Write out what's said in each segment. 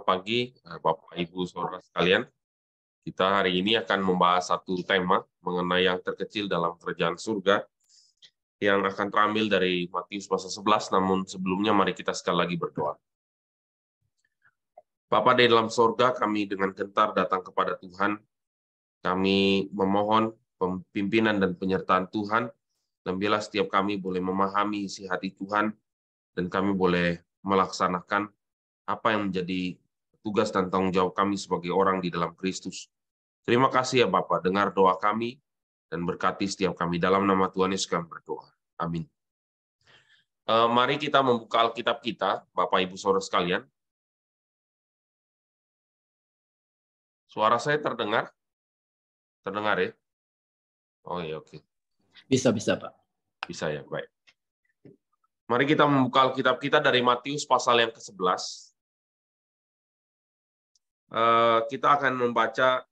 Pagi, Bapak Ibu Saudara sekalian. Kita hari ini akan membahas satu tema mengenai yang terkecil dalam kerajaan surga yang akan terambil dari Matius pasal 11, namun sebelumnya mari kita sekali lagi berdoa. Bapa di dalam surga, kami dengan gentar datang kepada Tuhan. Kami memohon pimpinan dan penyertaan Tuhan, dan bila setiap kami boleh memahami isi hati Tuhan, dan kami boleh melaksanakan apa yang menjadi tugas dan tanggung jawab kami sebagai orang di dalam Kristus. Terima kasih ya Bapak, dengar doa kami dan berkati setiap kami. Dalam nama Tuhan Yesus kami berdoa. Amin. Mari kita membuka Alkitab kita, Bapak Ibu Saudara sekalian. Suara saya terdengar? Terdengar ya? Oh iya, oke. Bisa, Pak. Bisa ya, baik. Mari kita membuka Alkitab kita dari Matius pasal yang ke-11. Kita akan membaca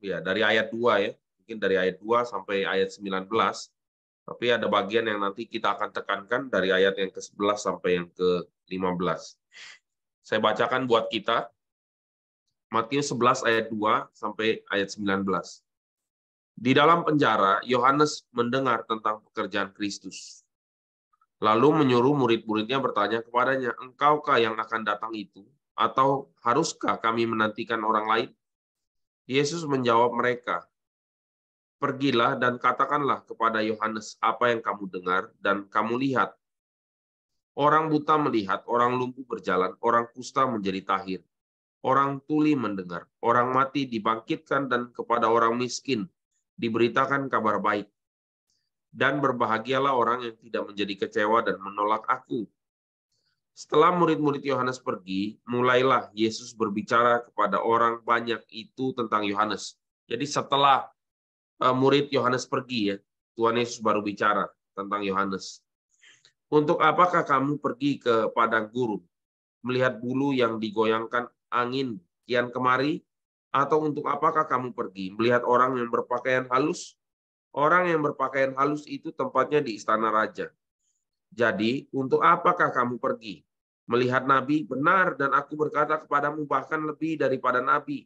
ya dari ayat 2 ya. Mungkin dari ayat 2 sampai ayat 19. Tapi ada bagian yang nanti kita akan tekankan dari ayat yang ke-11 sampai yang ke-15. Saya bacakan buat kita. Matius 11 ayat 2 sampai ayat 19. Di dalam penjara, Yohanes mendengar tentang pekerjaan Kristus. Lalu menyuruh murid-muridnya bertanya kepadanya, "Engkaukah yang akan datang itu? Atau haruskah kami menantikan orang lain?" Yesus menjawab mereka, "Pergilah dan katakanlah kepada Yohanes apa yang kamu dengar dan kamu lihat. Orang buta melihat, orang lumpuh berjalan, orang kusta menjadi tahir, orang tuli mendengar, orang mati dibangkitkan, dan kepada orang miskin diberitakan kabar baik. Dan berbahagialah orang yang tidak menjadi kecewa dan menolak aku." Setelah murid-murid Yohanes pergi, mulailah Yesus berbicara kepada orang banyak itu tentang Yohanes. Jadi setelah murid Yohanes pergi ya, Tuhan Yesus baru bicara tentang Yohanes. "Untuk apakah kamu pergi ke padang gurun, melihat bulu yang digoyangkan angin kian kemari? Atau untuk apakah kamu pergi melihat orang yang berpakaian halus? Orang yang berpakaian halus itu tempatnya di istana raja. Jadi, untuk apakah kamu pergi melihat nabi? Benar, dan aku berkata kepadamu bahkan lebih daripada nabi.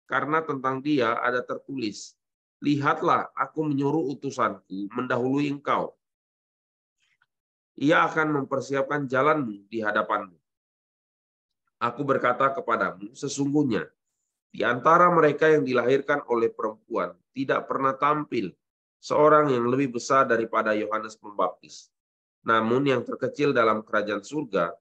Karena tentang dia ada tertulis, 'Lihatlah, aku menyuruh utusanku mendahului engkau. Ia akan mempersiapkan jalanmu di hadapanmu.' Aku berkata kepadamu, sesungguhnya di antara mereka yang dilahirkan oleh perempuan tidak pernah tampil seorang yang lebih besar daripada Yohanes Pembaptis. Namun yang terkecil dalam kerajaan surga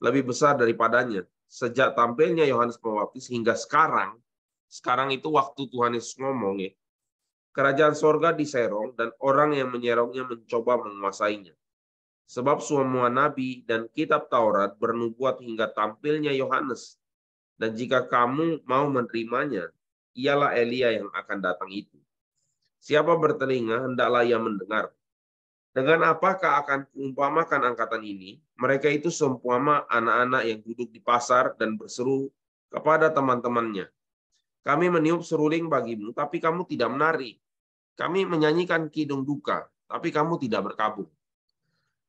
lebih besar daripadanya. Sejak tampilnya Yohanes Pembaptis hingga sekarang itu waktu Tuhan Yesus ngomong ya, kerajaan surga diserong dan orang yang menyerongnya mencoba menguasainya. Sebab semua nabi dan kitab Taurat bernubuat hingga tampilnya Yohanes. Dan jika kamu mau menerimanya, ialah Elia yang akan datang itu. Siapa bertelinga, hendaklah ia mendengar. Dengan apakah akan kuumpamakan angkatan ini? Mereka itu seumpama anak-anak yang duduk di pasar dan berseru kepada teman-temannya, 'Kami meniup seruling bagimu, tapi kamu tidak menari. Kami menyanyikan kidung duka, tapi kamu tidak berkabung.'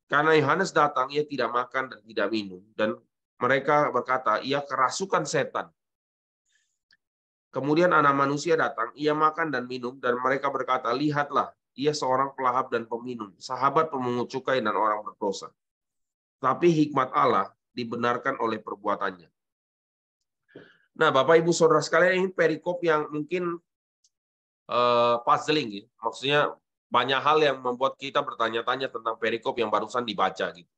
Karena Yohanes datang, ia tidak makan dan tidak minum, dan mereka berkata, 'Ia kerasukan setan.' Kemudian Anak Manusia datang, ia makan dan minum, dan mereka berkata, 'Lihatlah, ia seorang pelahap dan peminum, sahabat pemungut cukai dan orang berdosa.' Tapi hikmat Allah dibenarkan oleh perbuatannya." Nah, Bapak Ibu Saudara sekalian, ini perikop yang mungkin puzzling ya. Maksudnya banyak hal yang membuat kita bertanya-tanya tentang perikop yang barusan dibaca gitu.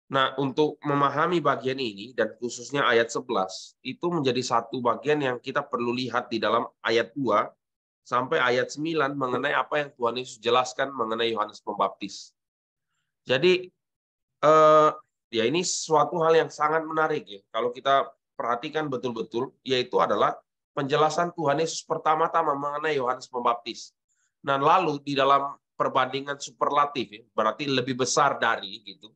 Nah, untuk memahami bagian ini dan khususnya ayat 11, itu menjadi satu bagian yang kita perlu lihat di dalam ayat 2 sampai ayat 9 mengenai apa yang Tuhan Yesus jelaskan mengenai Yohanes Pembaptis. Jadi ya ini suatu hal yang sangat menarik ya. Kalau kita perhatikan betul-betul, yaitu adalah penjelasan Tuhan Yesus pertama-tama mengenai Yohanes Pembaptis. Nah, lalu di dalam perbandingan superlatif ya, berarti lebih besar dari gitu.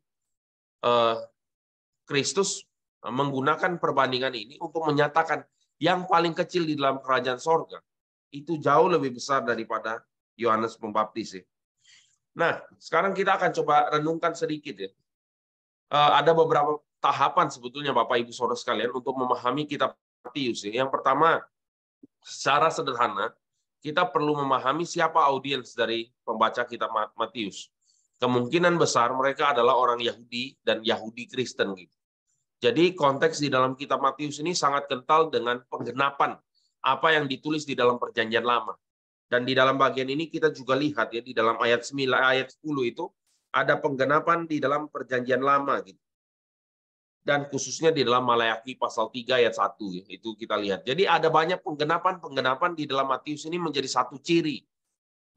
Kristus menggunakan perbandingan ini untuk menyatakan yang paling kecil di dalam kerajaan sorga itu jauh lebih besar daripada Yohanes Pembaptis ya. Nah, sekarang kita akan coba renungkan sedikit ya. Ada beberapa tahapan sebetulnya Bapak Ibu Saudara sekalian untuk memahami kitab Matius. Yang pertama, secara sederhana, kita perlu memahami siapa audiens dari pembaca kitab Matius. Kemungkinan besar mereka adalah orang Yahudi dan Yahudi Kristen gitu. Jadi konteks di dalam kitab Matius ini sangat kental dengan penggenapan apa yang ditulis di dalam Perjanjian Lama. Dan di dalam bagian ini kita juga lihat ya, di dalam ayat 9, ayat 10 itu ada penggenapan di dalam Perjanjian Lama gitu. Dan khususnya di dalam Malayaki pasal 3 ayat 1 ya, itu kita lihat. Jadi ada banyak penggenapan di dalam Matius ini menjadi satu ciri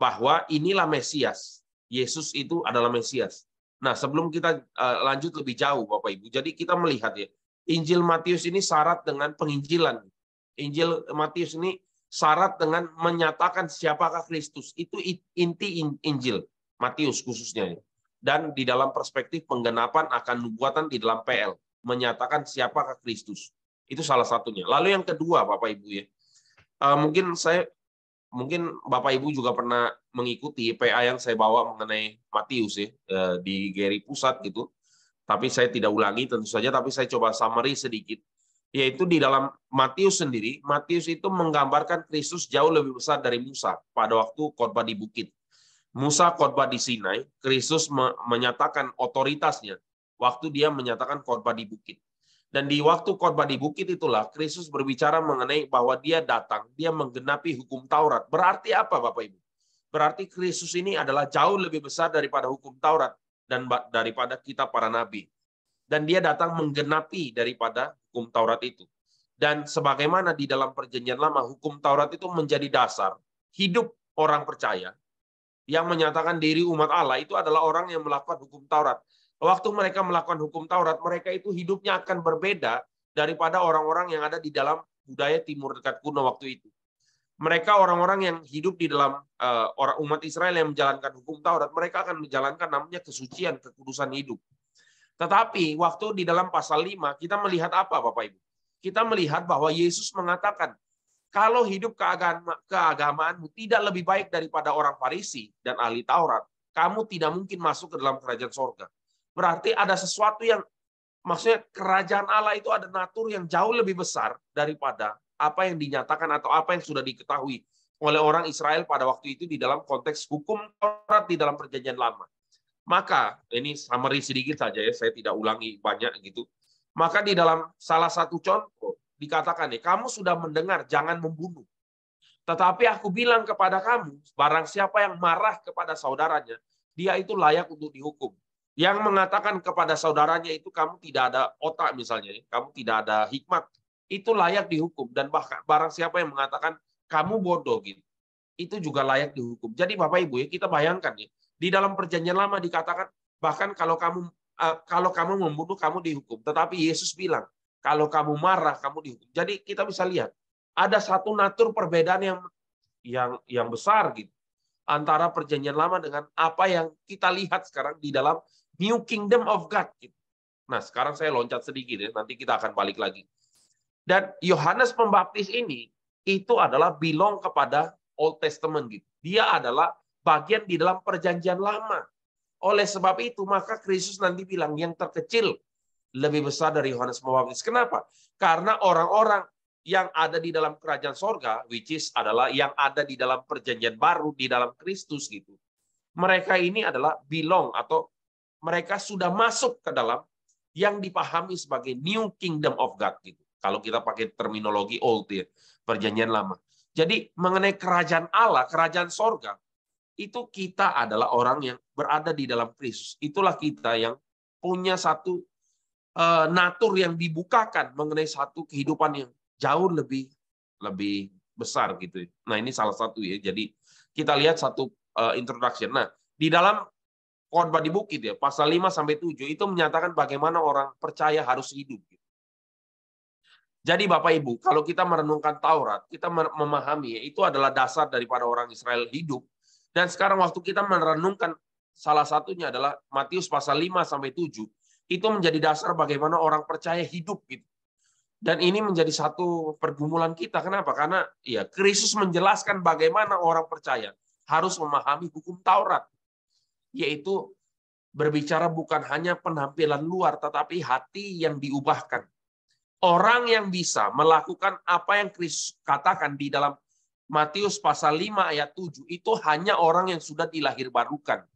bahwa inilah Mesias. Yesus itu adalah Mesias. Nah, sebelum kita lanjut lebih jauh Bapak Ibu, jadi kita melihat ya, Injil Matius ini syarat dengan penginjilan. Injil Matius ini syarat dengan menyatakan siapakah Kristus. Itu inti Injil Matius khususnya. Dan di dalam perspektif penggenapan akan nubuatan di dalam PL, menyatakan siapakah Kristus. Itu salah satunya. Lalu yang kedua Bapak Ibu ya, mungkin Bapak Ibu juga pernah mengikuti PA yang saya bawa mengenai Matius ya, di Geri Pusat gitu. Tapi saya tidak ulangi tentu saja, tapi saya coba summary sedikit. Yaitu di dalam Matius sendiri, Matius itu menggambarkan Kristus jauh lebih besar dari Musa pada waktu khotbah di bukit. Musa khotbah di Sinai, Kristus menyatakan otoritasnya waktu dia menyatakan khotbah di bukit. Dan di waktu khotbah di bukit itulah Kristus berbicara mengenai bahwa dia datang, dia menggenapi hukum Taurat. Berarti apa Bapak Ibu? Berarti Kristus ini adalah jauh lebih besar daripada hukum Taurat dan daripada kitab para nabi. Dan dia datang menggenapi daripada hukum Taurat itu. Dan sebagaimana di dalam Perjanjian Lama, hukum Taurat itu menjadi dasar hidup orang percaya yang menyatakan diri umat Allah itu adalah orang yang melakukan hukum Taurat. Waktu mereka melakukan hukum Taurat, mereka itu hidupnya akan berbeda daripada orang-orang yang ada di dalam budaya Timur Dekat kuno waktu itu. Mereka orang-orang yang hidup di dalam orang umat Israel yang menjalankan hukum Taurat, mereka akan menjalankan namanya kesucian, kekudusan hidup. Tetapi waktu di dalam pasal 5, kita melihat apa Bapak Ibu? Kita melihat bahwa Yesus mengatakan, kalau hidup keagamaanmu tidak lebih baik daripada orang Farisi dan ahli Taurat, kamu tidak mungkin masuk ke dalam kerajaan sorga. Berarti ada sesuatu yang, maksudnya kerajaan Allah itu ada natur yang jauh lebih besar daripada apa yang dinyatakan atau apa yang sudah diketahui oleh orang Israel pada waktu itu di dalam konteks hukum Taurat di dalam Perjanjian Lama. Maka, ini summary sedikit saja ya, saya tidak ulangi banyak gitu. Maka di dalam salah satu contoh, dikatakan nih, kamu sudah mendengar jangan membunuh. Tetapi aku bilang kepada kamu, barang siapa yang marah kepada saudaranya, dia itu layak untuk dihukum. Yang mengatakan kepada saudaranya itu kamu tidak ada otak misalnya, kamu tidak ada hikmat, itu layak dihukum. Dan bahkan barang siapa yang mengatakan kamu bodoh gitu, itu juga layak dihukum. Jadi Bapak Ibu ya, kita bayangkan ya, di dalam Perjanjian Lama dikatakan bahkan kalau kamu membunuh kamu dihukum. Tetapi Yesus bilang kalau kamu marah kamu dihukum. Jadi kita bisa lihat ada satu natur perbedaan yang besar gitu antara Perjanjian Lama dengan apa yang kita lihat sekarang di dalam New Kingdom of God. Nah, sekarang saya loncat sedikit ya, nanti kita akan balik lagi. Dan Yohanes Pembaptis ini itu adalah belong kepada Old Testament gitu. Dia adalah bagian di dalam Perjanjian Lama. Oleh sebab itu, maka Kristus nanti bilang yang terkecil lebih besar dari Yohanes Pembaptis. Kenapa? Karena orang-orang yang ada di dalam kerajaan sorga, which is adalah yang ada di dalam Perjanjian Baru, di dalam Kristus gitu. Mereka ini adalah belong atau mereka sudah masuk ke dalam yang dipahami sebagai New Kingdom of God gitu. Kalau kita pakai terminologi old ya, Perjanjian Lama. Jadi mengenai kerajaan Allah, kerajaan sorga, itu kita adalah orang yang berada di dalam Kristus. Itulah kita yang punya satu natur yang dibukakan mengenai satu kehidupan yang jauh lebih besar gitu. Nah ini salah satu ya. Jadi kita lihat satu introduction. Nah di dalam khotbah di bukit ya, pasal 5 sampai 7 itu menyatakan bagaimana orang percaya harus hidup. Jadi Bapak Ibu, kalau kita merenungkan Taurat, kita memahami ya, itu adalah dasar daripada orang Israel hidup. Dan sekarang waktu kita merenungkan salah satunya adalah Matius pasal 5 sampai 7, itu menjadi dasar bagaimana orang percaya hidup gitu. Dan ini menjadi satu pergumulan kita. Kenapa? Karena ya Kristus menjelaskan bagaimana orang percaya harus memahami hukum Taurat. Yaitu berbicara bukan hanya penampilan luar, tetapi hati yang diubahkan. Orang yang bisa melakukan apa yang Kristus katakan di dalam Matius pasal 5 ayat 7, itu hanya orang yang sudah dilahirbarukan.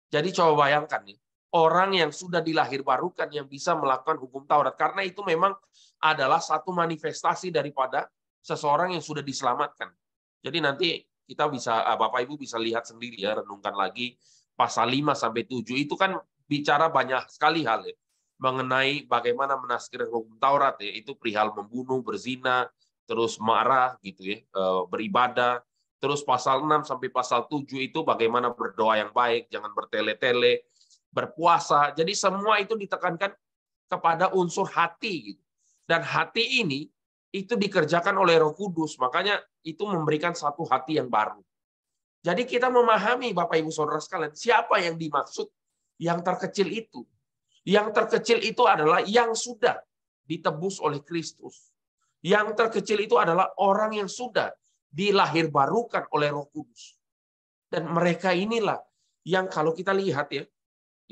Jadi coba bayangkan nih, orang yang sudah dilahirbarukan yang bisa melakukan hukum Taurat. Karena itu memang adalah satu manifestasi daripada seseorang yang sudah diselamatkan. Jadi nanti kita bisa, Bapak Ibu bisa lihat sendiri ya, renungkan lagi pasal 5 sampai 7 itu kan bicara banyak sekali hal ya, mengenai bagaimana menafsirkan hukum Taurat ya, itu perihal membunuh, berzina, terus marah gitu ya, beribadah. Terus pasal 6 sampai pasal 7 itu bagaimana berdoa yang baik, jangan bertele-tele, berpuasa. Jadi semua itu ditekankan kepada unsur hati gitu. Dan hati ini itu dikerjakan oleh Roh Kudus, makanya itu memberikan satu hati yang baru. Jadi kita memahami Bapak Ibu Saudara sekalian, siapa yang dimaksud yang terkecil itu? Yang terkecil itu adalah yang sudah ditebus oleh Kristus. Yang terkecil itu adalah orang yang sudah dilahirbarukan oleh Roh Kudus. Dan mereka inilah yang kalau kita lihat ya,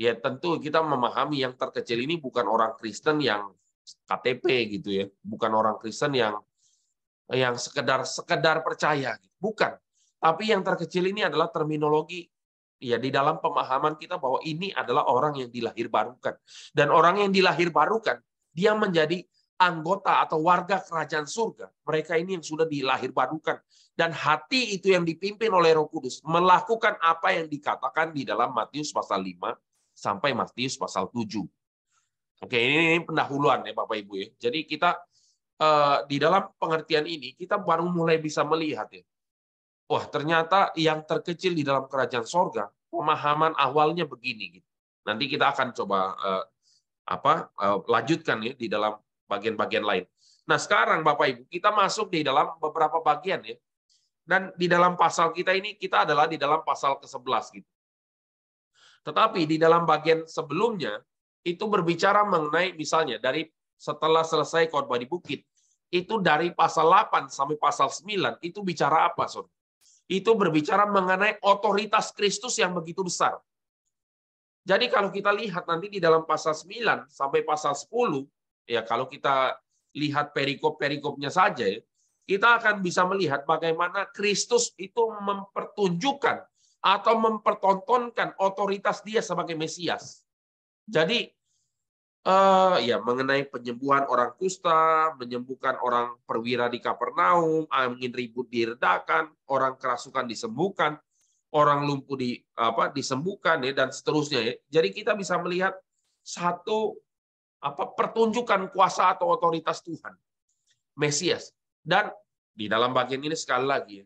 ya tentu kita memahami yang terkecil ini bukan orang Kristen yang KTP gitu ya, bukan orang Kristen yang sekedar percaya, bukan. Tapi yang terkecil ini adalah terminologi ya di dalam pemahaman kita bahwa ini adalah orang yang dilahirbarukan. Dan orang yang dilahirbarukan, dia menjadi anggota atau warga kerajaan surga. Mereka ini yang sudah dilahirbarukan. Dan hati itu yang dipimpin oleh Roh Kudus melakukan apa yang dikatakan di dalam Matius pasal 5 sampai Matius pasal 7. Oke, ini pendahuluan ya Bapak Ibu ya. Jadi kita di dalam pengertian ini kita baru mulai bisa melihat ya. Wah, ternyata yang terkecil di dalam kerajaan sorga, pemahaman awalnya begini. Gitu. Nanti kita akan coba lanjutkan ya di dalam bagian-bagian lain. Nah, sekarang Bapak Ibu, kita masuk di dalam beberapa bagian ya. Dan di dalam pasal kita ini, kita adalah di dalam pasal ke-11 gitu. Tetapi di dalam bagian sebelumnya, itu berbicara mengenai misalnya dari setelah selesai khotbah di bukit, itu dari pasal 8 sampai pasal 9, itu bicara apa, Saudara? Itu berbicara mengenai otoritas Kristus yang begitu besar. Jadi kalau kita lihat nanti di dalam pasal 9 sampai pasal 10, ya kalau kita lihat perikop-perikopnya saja, kita akan bisa melihat bagaimana Kristus itu mempertunjukkan atau mempertontonkan otoritas dia sebagai Mesias. Jadi ya mengenai penyembuhan orang kusta, menyembuhkan orang perwira di Kapernaum, angin ribut diredakan, orang kerasukan disembuhkan, orang lumpuh disembuhkan ya dan seterusnya ya. Jadi kita bisa melihat satu pertunjukan kuasa atau otoritas Tuhan, Mesias. Dan di dalam bagian ini sekali lagi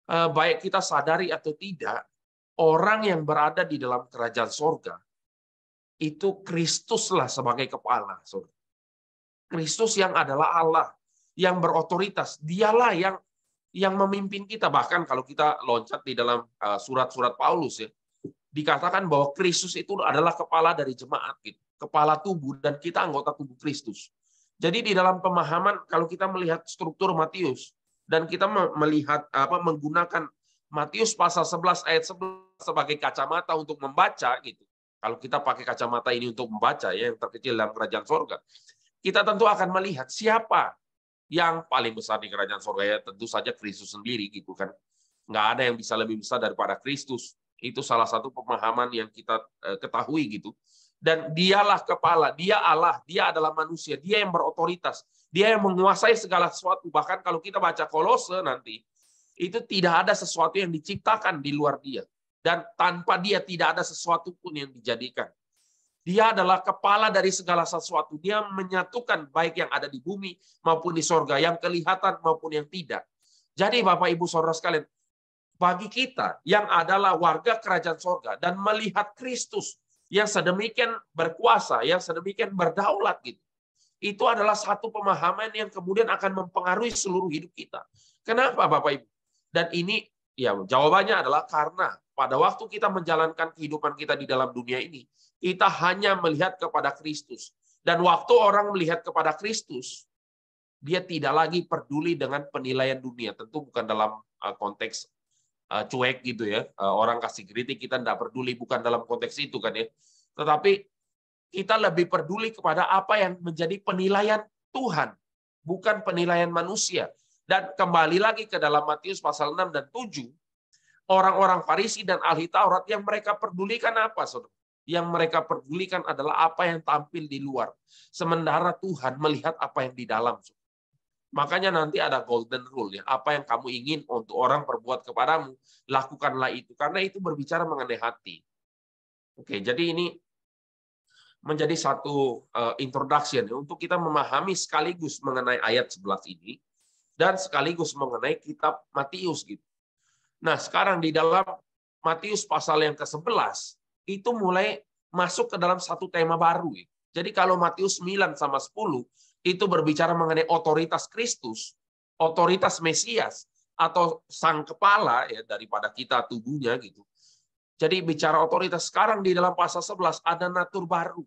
baik kita sadari atau tidak, orang yang berada di dalam kerajaan sorga itu Kristuslah sebagai kepala. Kristus yang adalah Allah, yang berotoritas. Dialah yang memimpin kita. Bahkan kalau kita loncat di dalam surat-surat Paulus, ya, dikatakan bahwa Kristus itu adalah kepala dari jemaat, gitu. Kepala tubuh, dan kita anggota tubuh Kristus. Jadi di dalam pemahaman, kalau kita melihat struktur Matius, dan kita melihat menggunakan Matius pasal 11 ayat 11 sebagai kacamata untuk membaca, gitu. Kalau kita pakai kacamata ini untuk membaca ya yang terkecil dalam kerajaan sorga, kita tentu akan melihat siapa yang paling besar di kerajaan sorga ya tentu saja Kristus sendiri gitu kan. Nggak ada yang bisa lebih besar daripada Kristus. Itu salah satu pemahaman yang kita ketahui gitu. Dan dialah kepala, dia Allah, dia adalah manusia, dia yang berotoritas, dia yang menguasai segala sesuatu. Bahkan kalau kita baca Kolose nanti, itu tidak ada sesuatu yang diciptakan di luar dia. Dan tanpa dia tidak ada sesuatu pun yang dijadikan. Dia adalah kepala dari segala sesuatu. Dia menyatukan baik yang ada di bumi maupun di sorga, yang kelihatan maupun yang tidak. Jadi Bapak Ibu Saudara sekalian, bagi kita yang adalah warga kerajaan sorga dan melihat Kristus yang sedemikian berkuasa, yang sedemikian berdaulat gitu, itu adalah satu pemahaman yang kemudian akan mempengaruhi seluruh hidup kita. Kenapa Bapak Ibu? Dan ini ya jawabannya adalah karena pada waktu kita menjalankan kehidupan kita di dalam dunia ini, kita hanya melihat kepada Kristus. Dan waktu orang melihat kepada Kristus, dia tidak lagi peduli dengan penilaian dunia. Tentu bukan dalam konteks cuek gitu ya. Orang kasih kritik kita tidak peduli, bukan dalam konteks itu kan ya. Tetapi kita lebih peduli kepada apa yang menjadi penilaian Tuhan, bukan penilaian manusia. Dan kembali lagi ke dalam Matius pasal 6 dan 7, orang-orang Farisi dan ahli Taurat yang mereka pedulikan apa, saudara? Yang mereka pedulikan adalah apa yang tampil di luar. Sementara Tuhan melihat apa yang di dalam. Makanya nanti ada golden rule ya. Apa yang kamu ingin untuk orang perbuat kepadamu, lakukanlah itu. Karena itu berbicara mengenai hati. Oke, jadi ini menjadi satu introduction ya, untuk kita memahami sekaligus mengenai ayat 11 ini dan sekaligus mengenai kitab Matius gitu. Nah, sekarang di dalam Matius pasal yang ke-11 itu mulai masuk ke dalam satu tema baru. Ya. Jadi kalau Matius 9 sama 10 itu berbicara mengenai otoritas Kristus, otoritas Mesias atau sang kepala ya daripada kita tubuhnya gitu. Jadi bicara otoritas, sekarang di dalam pasal 11 ada natur baru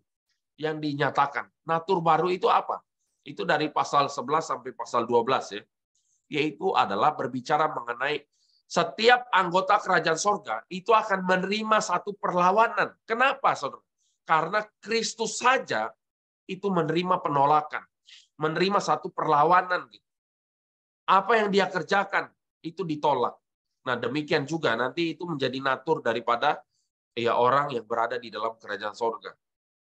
yang dinyatakan. Natur baru itu apa? Itu dari pasal 11 sampai pasal 12 ya. Yaitu adalah berbicara mengenai setiap anggota kerajaan sorga itu akan menerima satu perlawanan. Kenapa, saudara? Karena Kristus saja itu menerima penolakan, menerima satu perlawanan. Apa yang dia kerjakan itu ditolak. Nah, demikian juga nanti itu menjadi natur daripada ya orang yang berada di dalam kerajaan sorga.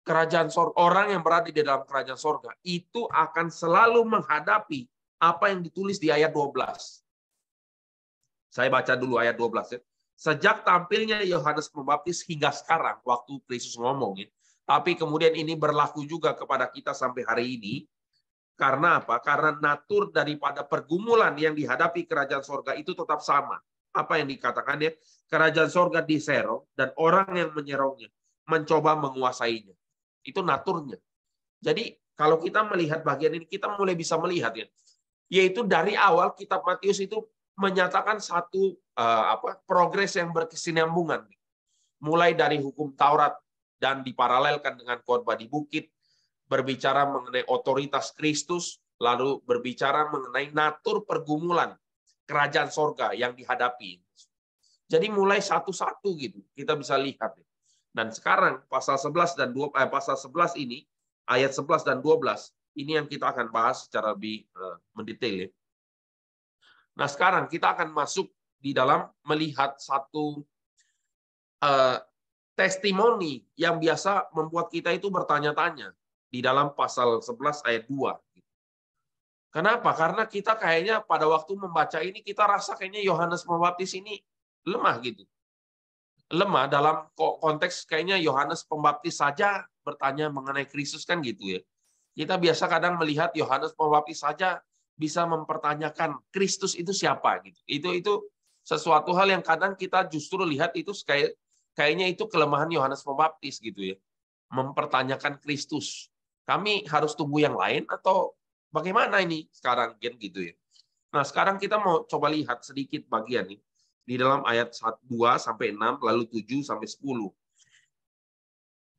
Kerajaan sorga, orang yang berada di dalam kerajaan sorga itu akan selalu menghadapi apa yang ditulis di ayat 12. Saya baca dulu ayat 12 ya. Sejak tampilnya Yohanes Pembaptis hingga sekarang, waktu Kristus ngomong ya. Tapi kemudian ini berlaku juga kepada kita sampai hari ini. Karena apa? Karena natur daripada pergumulan yang dihadapi kerajaan sorga itu tetap sama. Apa yang dikatakan ya? Kerajaan sorga diserong dan orang yang menyerongnya mencoba menguasainya. Itu naturnya. Jadi kalau kita melihat bagian ini, kita mulai bisa melihat ya. Yaitu dari awal kitab Matius itu menyatakan satu progres yang berkesinambungan. Mulai dari hukum Taurat dan diparalelkan dengan khotbah di bukit, berbicara mengenai otoritas Kristus, lalu berbicara mengenai natur pergumulan kerajaan sorga yang dihadapi. Jadi mulai satu-satu gitu, kita bisa lihat. Dan sekarang pasal 11 dan pasal 11 ini, ayat 11 dan 12, ini yang kita akan bahas secara lebih mendetail ya. Nah, sekarang kita akan masuk di dalam melihat satu testimoni yang biasa membuat kita itu bertanya-tanya di dalam pasal 11 ayat 2. Kenapa? Karena kita kayaknya pada waktu membaca ini kita rasa kayaknya Yohanes Pembaptis ini lemah gitu. Lemah dalam konteks kayaknya Yohanes Pembaptis saja bertanya mengenai Kristus kan gitu ya. Kita biasa kadang melihat Yohanes Pembaptis saja bisa mempertanyakan Kristus itu siapa gitu. Itu sesuatu hal yang kadang kita justru lihat itu kayaknya itu kelemahan Yohanes Pembaptis gitu ya. Mempertanyakan Kristus. Kami harus tunggu yang lain atau bagaimana ini sekarang gitu ya. Nah, sekarang kita mau coba lihat sedikit bagian nih di dalam ayat 2 sampai 6 lalu 7 sampai 10.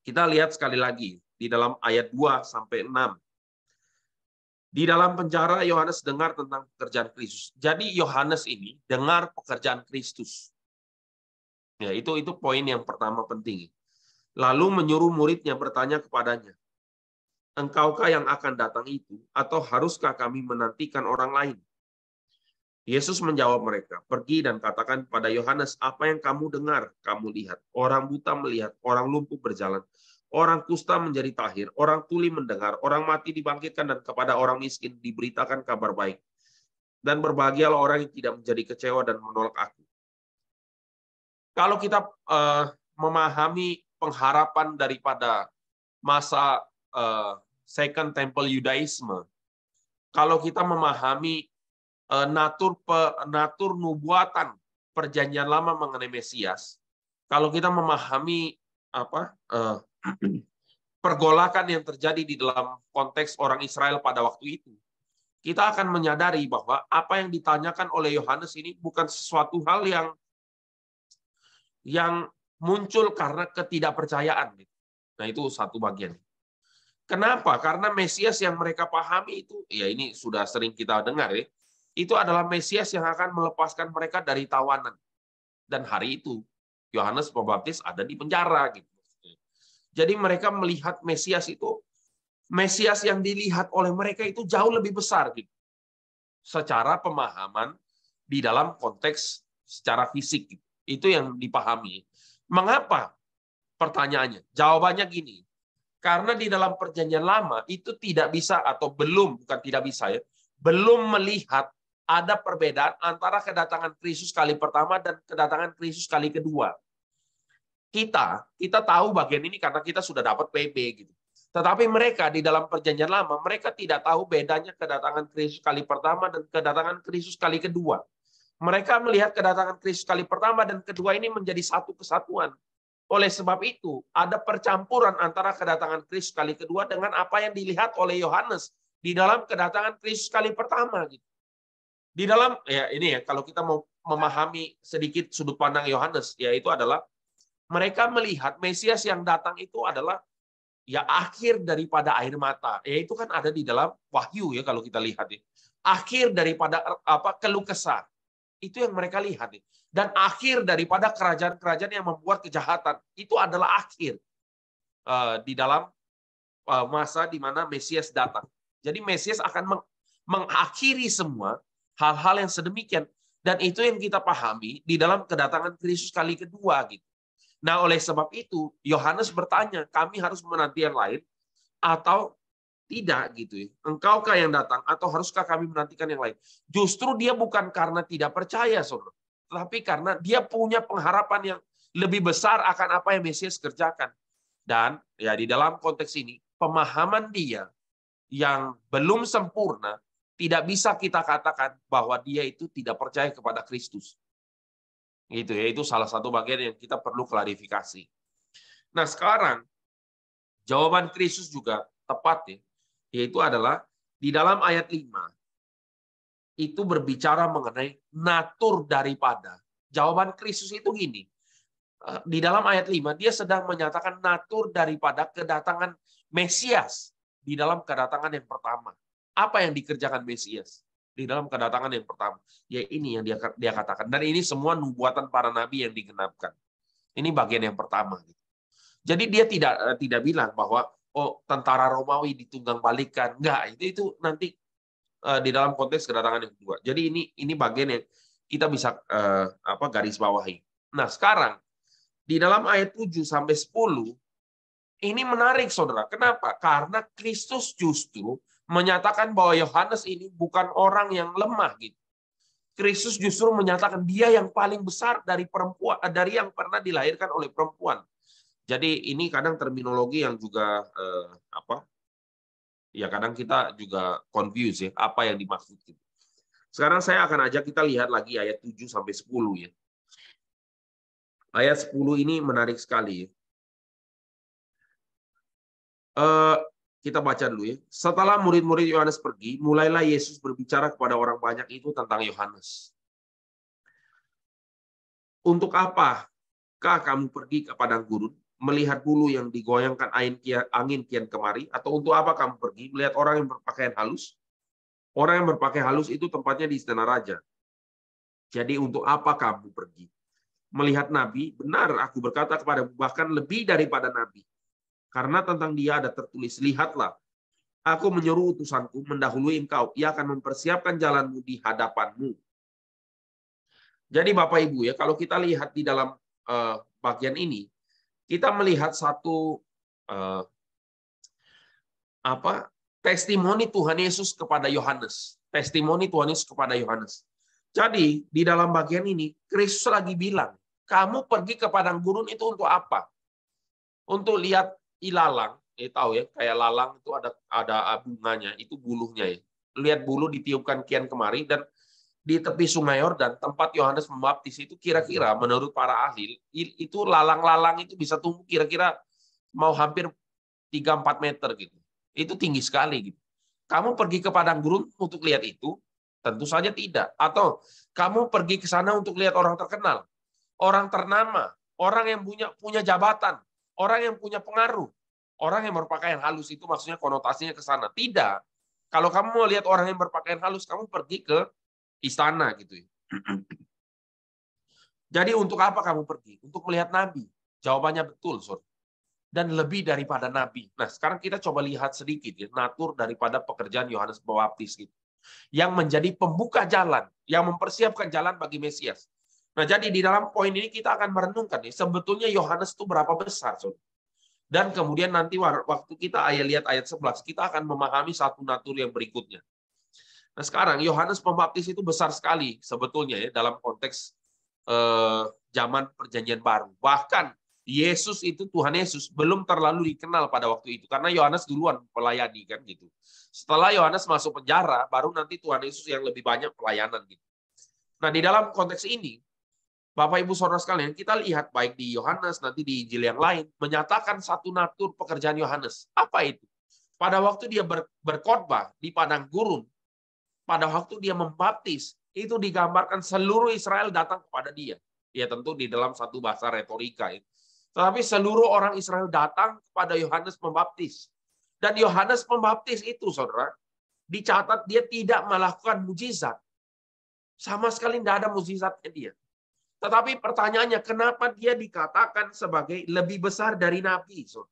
Kita lihat sekali lagi di dalam ayat 2 sampai 6. Di dalam penjara Yohanes dengar tentang pekerjaan Kristus. Jadi Yohanes ini dengar pekerjaan Kristus. Ya, itu poin yang pertama penting. Lalu menyuruh muridnya bertanya kepadanya, "Engkaukah yang akan datang itu, atau haruskah kami menantikan orang lain?" Yesus menjawab mereka, "Pergi dan katakan pada Yohanes apa yang kamu dengar, kamu lihat. Orang buta melihat, orang lumpuh berjalan, orang kusta menjadi tahir, orang tuli mendengar, orang mati dibangkitkan, dan kepada orang miskin diberitakan kabar baik. Dan berbahagialah orang yang tidak menjadi kecewa dan menolak aku." Kalau kita memahami pengharapan daripada masa Second Temple Judaisme, kalau kita memahami natur nubuatan perjanjian lama mengenai Mesias, kalau kita memahami pergolakan yang terjadi di dalam konteks orang Israel pada waktu itu, kita akan menyadari bahwa apa yang ditanyakan oleh Yohanes ini bukan sesuatu hal yang muncul karena ketidakpercayaan. Nah, itu satu bagian. Kenapa? Karena Mesias yang mereka pahami itu, ya ini sudah sering kita dengar ya, itu adalah Mesias yang akan melepaskan mereka dari tawanan. Dan hari itu Yohanes Pembaptis ada di penjara gitu. Jadi mereka melihat Mesias itu, Mesias yang dilihat oleh mereka itu jauh lebih besar gitu. Secara pemahaman di dalam konteks secara fisik gitu. Itu yang dipahami. Mengapa? Pertanyaannya. Jawabannya gini. Karena di dalam perjanjian lama itu tidak bisa atau belum, bukan tidak bisa ya, belum melihat ada perbedaan antara kedatangan Kristus kali pertama dan kedatangan Kristus kali kedua. Kita tahu bagian ini karena kita sudah dapat PB gitu. Tetapi mereka di dalam perjanjian lama, mereka tidak tahu bedanya kedatangan Kristus kali pertama dan kedatangan Kristus kali kedua. Mereka melihat kedatangan Kristus kali pertama dan kedua ini menjadi satu kesatuan. Oleh sebab itu, ada percampuran antara kedatangan Kristus kali kedua dengan apa yang dilihat oleh Yohanes di dalam kedatangan Kristus kali pertama gitu. Di dalam ya ini ya, kalau kita mau memahami sedikit sudut pandang Yohanes, yaitu adalah mereka melihat Mesias yang datang itu adalah ya akhir daripada air mata. Ya itu kan ada di dalam Wahyu ya kalau kita lihat ya. Akhir daripada keluh kesah. Itu yang mereka lihat. Dan akhir daripada kerajaan-kerajaan yang membuat kejahatan. Itu adalah akhir di dalam masa di mana Mesias datang. Jadi Mesias akan mengakhiri semua hal-hal yang sedemikian. Dan itu yang kita pahami di dalam kedatangan Kristus kali kedua gitu. Nah, oleh sebab itu, Yohanes bertanya, kami harus menanti yang lain atau tidak gitu ya. Engkaukah yang datang atau haruskah kami menantikan yang lain? Justru dia bukan karena tidak percaya, saudara, tapi karena dia punya pengharapan yang lebih besar akan apa yang Mesias kerjakan. Dan ya di dalam konteks ini, pemahaman dia yang belum sempurna tidak bisa kita katakan bahwa dia itu tidak percaya kepada Kristus. Gitu ya, itu salah satu bagian yang kita perlu klarifikasi. Nah, sekarang jawaban Kristus juga tepat ya, yaitu adalah di dalam ayat 5 itu berbicara mengenai natur daripada. Jawaban Kristus itu gini. Di dalam ayat 5 dia sedang menyatakan natur daripada kedatangan Mesias di dalam kedatangan yang pertama. Apa yang dikerjakan Mesias di dalam kedatangan yang pertama? Ya ini yang dia katakan. Dan ini semua nubuatan para nabi yang digenapkan. Ini bagian yang pertama. Jadi dia tidak bilang bahwa tentara Romawi ditunggang balikan. Enggak, itu nanti di dalam konteks kedatangan yang kedua. Jadi ini bagian yang kita bisa garis bawahi. Nah, sekarang di dalam ayat 7 sampai 10 ini menarik, Saudara. Kenapa? Karena Kristus justru menyatakan bahwa Yohanes ini bukan orang yang lemah gitu. Kristus justru menyatakan dia yang paling besar dari perempuan, dari yang pernah dilahirkan oleh perempuan. Jadi ini kadang terminologi yang juga ya kadang kita juga confuse ya, apa yang dimaksud. Sekarang saya akan ajak kita lihat lagi ayat 7 sampai 10 ya. Ayat 10 ini menarik sekali ya. Kita baca dulu ya. Setelah murid-murid Yohanes pergi, mulailah Yesus berbicara kepada orang banyak itu tentang Yohanes. Untuk apakah kamu pergi ke padang gurun, melihat bulu yang digoyangkan angin kian kemari? Atau untuk apa kamu pergi, melihat orang yang berpakaian halus? Orang yang berpakaian halus itu tempatnya di istana raja. Jadi untuk apa kamu pergi? Melihat nabi? Benar, aku berkata kepadamu, bahkan lebih daripada nabi. Karena tentang dia ada tertulis, lihatlah, aku menyuruh utusanku mendahului engkau. Ia akan mempersiapkan jalanmu di hadapanmu. Jadi Bapak Ibu ya, kalau kita lihat di dalam bagian ini, kita melihat satu testimoni Tuhan Yesus kepada Yohanes. Testimoni Tuhan Yesus kepada Yohanes. Jadi di dalam bagian ini, Kristus lagi bilang, kamu pergi ke padang gurun itu untuk apa? Untuk lihat ilalang, tahu ya, kayak lalang itu ada bunganya, itu bulunya ya. Lihat bulu ditiupkan kian kemari, dan di tepi Sungai Yordan tempat Yohanes Membaptis itu kira-kira menurut para ahli itu lalang-lalang itu bisa tumbuh kira-kira mau hampir 3-4 meter gitu. Itu tinggi sekali gitu. Kamu pergi ke padang gurun untuk lihat itu? Tentu saja tidak. Atau kamu pergi ke sana untuk lihat orang terkenal, orang ternama, orang yang punya jabatan, orang yang punya pengaruh, orang yang berpakaian halus, itu maksudnya konotasinya ke sana. Tidak. Kalau kamu mau lihat orang yang berpakaian halus, kamu pergi ke istana gitu ya. Jadi untuk apa kamu pergi? Untuk melihat nabi. Jawabannya betul, Saudara. Dan lebih daripada nabi. Nah, sekarang kita coba lihat sedikit ya, natur daripada pekerjaan Yohanes Pembaptis itu. Yang menjadi pembuka jalan, yang mempersiapkan jalan bagi Mesias. Nah, jadi di dalam poin ini kita akan merenungkan nih, sebetulnya Yohanes itu berapa besar, Saudara. Dan kemudian nanti waktu kita lihat ayat 11, kita akan memahami satu natur yang berikutnya. Nah, sekarang Yohanes Pembaptis itu besar sekali sebetulnya ya dalam konteks zaman Perjanjian Baru. Bahkan Yesus itu, Tuhan Yesus belum terlalu dikenal pada waktu itu karena Yohanes duluan melayani kan gitu. Setelah Yohanes masuk penjara, baru nanti Tuhan Yesus yang lebih banyak pelayanan gitu. Nah, di dalam konteks ini, Bapak Ibu Saudara sekalian, kita lihat baik di Yohanes nanti di Injil yang lain menyatakan satu natur pekerjaan Yohanes. Apa itu? Pada waktu dia berkhotbah di padang gurun, pada waktu dia membaptis, itu digambarkan seluruh Israel datang kepada dia. Ya tentu di dalam satu bahasa retorika. Ya. Tetapi seluruh orang Israel datang kepada Yohanes Pembaptis. Dan Yohanes Pembaptis itu, saudara, dicatat dia tidak melakukan mujizat. Sama sekali tidak ada mujizatnya dia. Tetapi pertanyaannya, kenapa dia dikatakan sebagai lebih besar dari Nabi? Saudara?